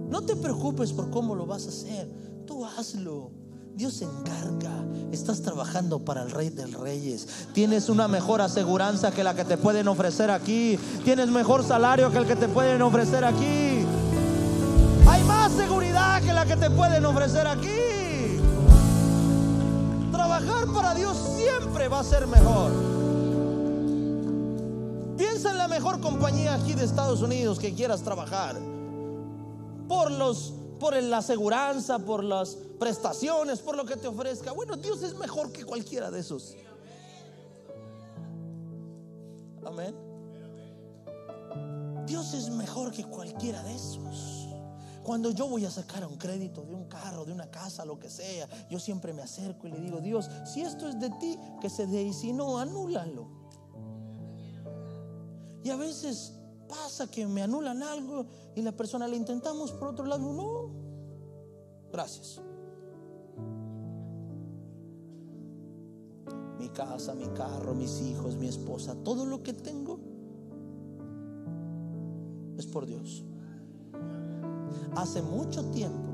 No te preocupes por cómo lo vas a hacer, tú hazlo. Dios se encarga. Estás trabajando para el Rey de Reyes. Tienes una mejor aseguranza que la que te pueden ofrecer aquí. Tienes mejor salario que el que te pueden ofrecer aquí. Hay más seguridad que la que te pueden ofrecer aquí. Trabajar para Dios siempre va a ser mejor. Piensa en la mejor compañía aquí de Estados Unidos que quieras trabajar. Por la aseguranza, por las prestaciones, por lo que te ofrezca. Bueno, Dios es mejor que cualquiera de esos. Amén. Dios es mejor que cualquiera de esos. Cuando yo voy a sacar un crédito de un carro, de una casa, lo que sea, yo siempre me acerco y le digo: Dios, si esto es de ti, que se dé, y si no, anúlalo. Y a veces pasa que me anulan algo y la persona, le intentamos por otro lado, no, gracias. Mi mi casa, mi carro, mis hijos, mi esposa, todo lo que tengo es por Dios. Hace mucho tiempo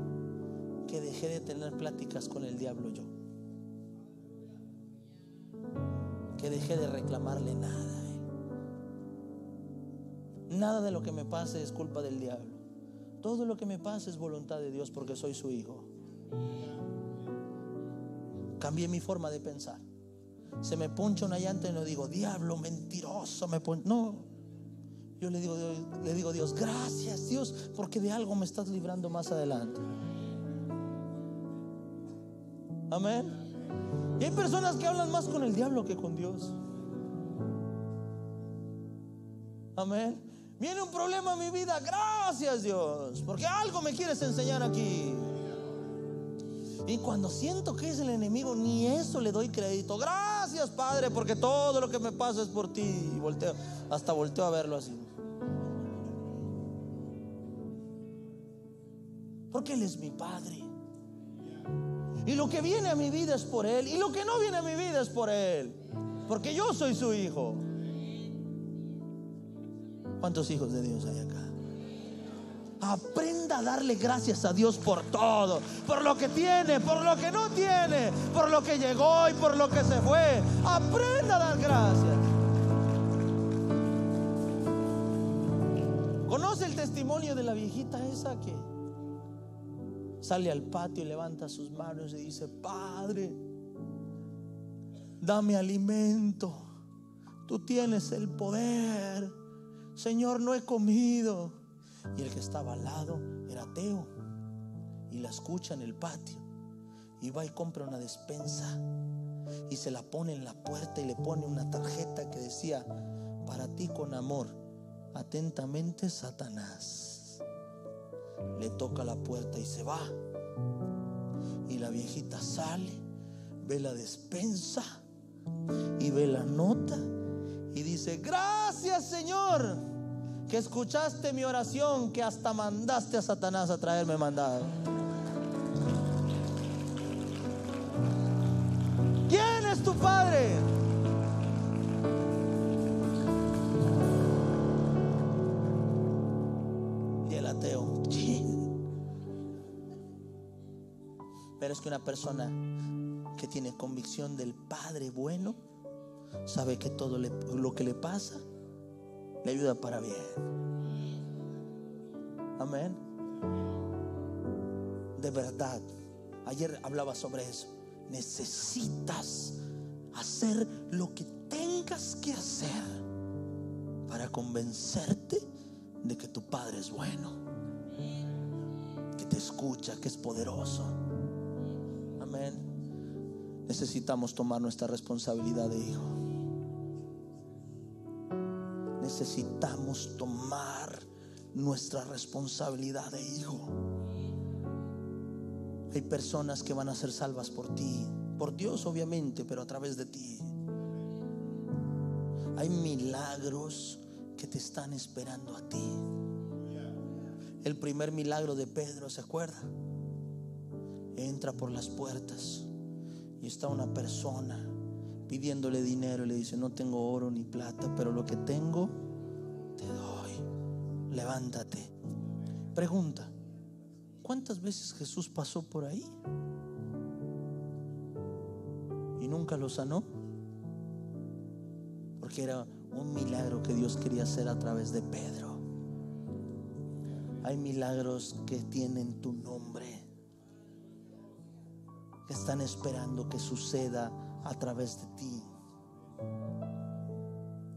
que dejé de tener pláticas con el diablo yo, que dejé de reclamarle nada. Nada de lo que me pase es culpa del diablo. Todo lo que me pase es voluntad de Dios, porque soy su hijo. Cambié mi forma de pensar. Se me poncha una llanta y no digo: diablo mentiroso, no. Yo le digo a Dios: gracias, Dios, porque de algo me estás librando más adelante. Amén. Y hay personas que hablan más con el diablo que con Dios. Amén. Viene un problema a mi vida, gracias Dios, porque algo me quieres enseñar aquí. Y cuando siento que es el enemigo, ni eso le doy crédito. Gracias, Padre, porque todo lo que me pasa es por ti. Y volteo a verlo así, porque Él es mi Padre. Y lo que viene a mi vida es por Él, y lo que no viene a mi vida es por Él, porque yo soy su hijo. ¿Cuántos hijos de Dios hay acá? Aprenda a darle gracias a Dios por todo, por lo que tiene, por lo que no tiene, por lo que llegó y por lo que se fue. Aprenda a dar gracias. ¿Conoce el testimonio de la viejita esa que sale al patio y levanta sus manos y dice: Padre, dame alimento, tú tienes el poder, Señor, no he comido? Y el que estaba al lado era ateo, y la escucha en el patio, y va y compra una despensa y se la pone en la puerta y le pone una tarjeta que decía: para ti con amor, atentamente Satanás. Le toca la puerta y se va. Y la viejita sale, ve la despensa y ve la nota y dice: gracias, Señor, que escuchaste mi oración, que hasta mandaste a Satanás a traerme mandado. ¿Quién es tu Padre? Y el ateo: pero es que una persona que tiene convicción del Padre bueno sabe que todo lo que le pasa le ayuda para bien. Amén. De verdad, ayer hablaba sobre eso. Necesitas hacer lo que tengas que hacer para convencerte de que tu Padre es bueno, que te escucha, que es poderoso. Amén. Necesitamos tomar nuestra responsabilidad de hijo. Necesitamos tomar nuestra responsabilidad de hijo. Hay personas que van a ser salvas por ti, por Dios obviamente, pero a través de ti. Hay milagros que te están esperando a ti. El primer milagro de Pedro, ¿se acuerda? Entra por las puertas y está una persona pidiéndole dinero y le dice: no tengo oro ni plata, pero lo que tengo te doy, levántate. Pregunta: ¿cuántas veces Jesús pasó por ahí y nunca lo sanó? Porque era un milagro que Dios quería hacer a través de Pedro. Hay milagros que tienen tu nombre, que están esperando que suceda a través de ti.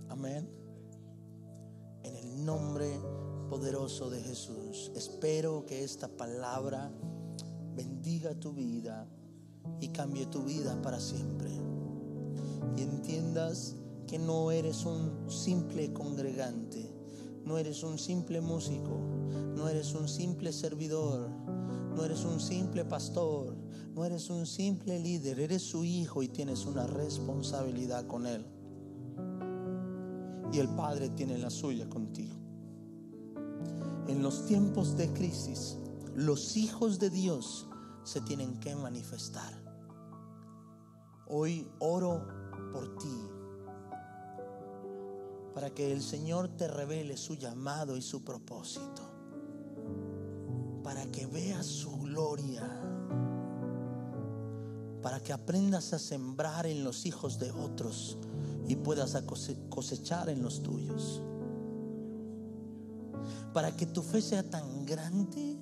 Amén. En el nombre poderoso de Jesús, espero que esta palabra bendiga tu vida y cambie tu vida para siempre, y entiendas que no eres un simple congregante, no eres un simple músico, no eres un simple servidor, no eres un simple pastor, no eres un simple líder. Eres su hijo y tienes una responsabilidad con Él, y el Padre tiene la suya contigo. En los tiempos de crisis, los hijos de Dios se tienen que manifestar. Hoy oro por ti, para que el Señor te revele su llamado y su propósito, para que veas su gloria, para que aprendas a sembrar en los hijos de otros y puedas cosechar en los tuyos, para que tu fe sea tan grande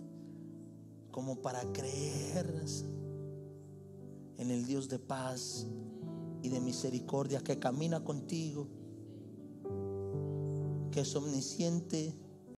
como para creer en el Dios de paz y de misericordia, que camina contigo, que es omnisciente,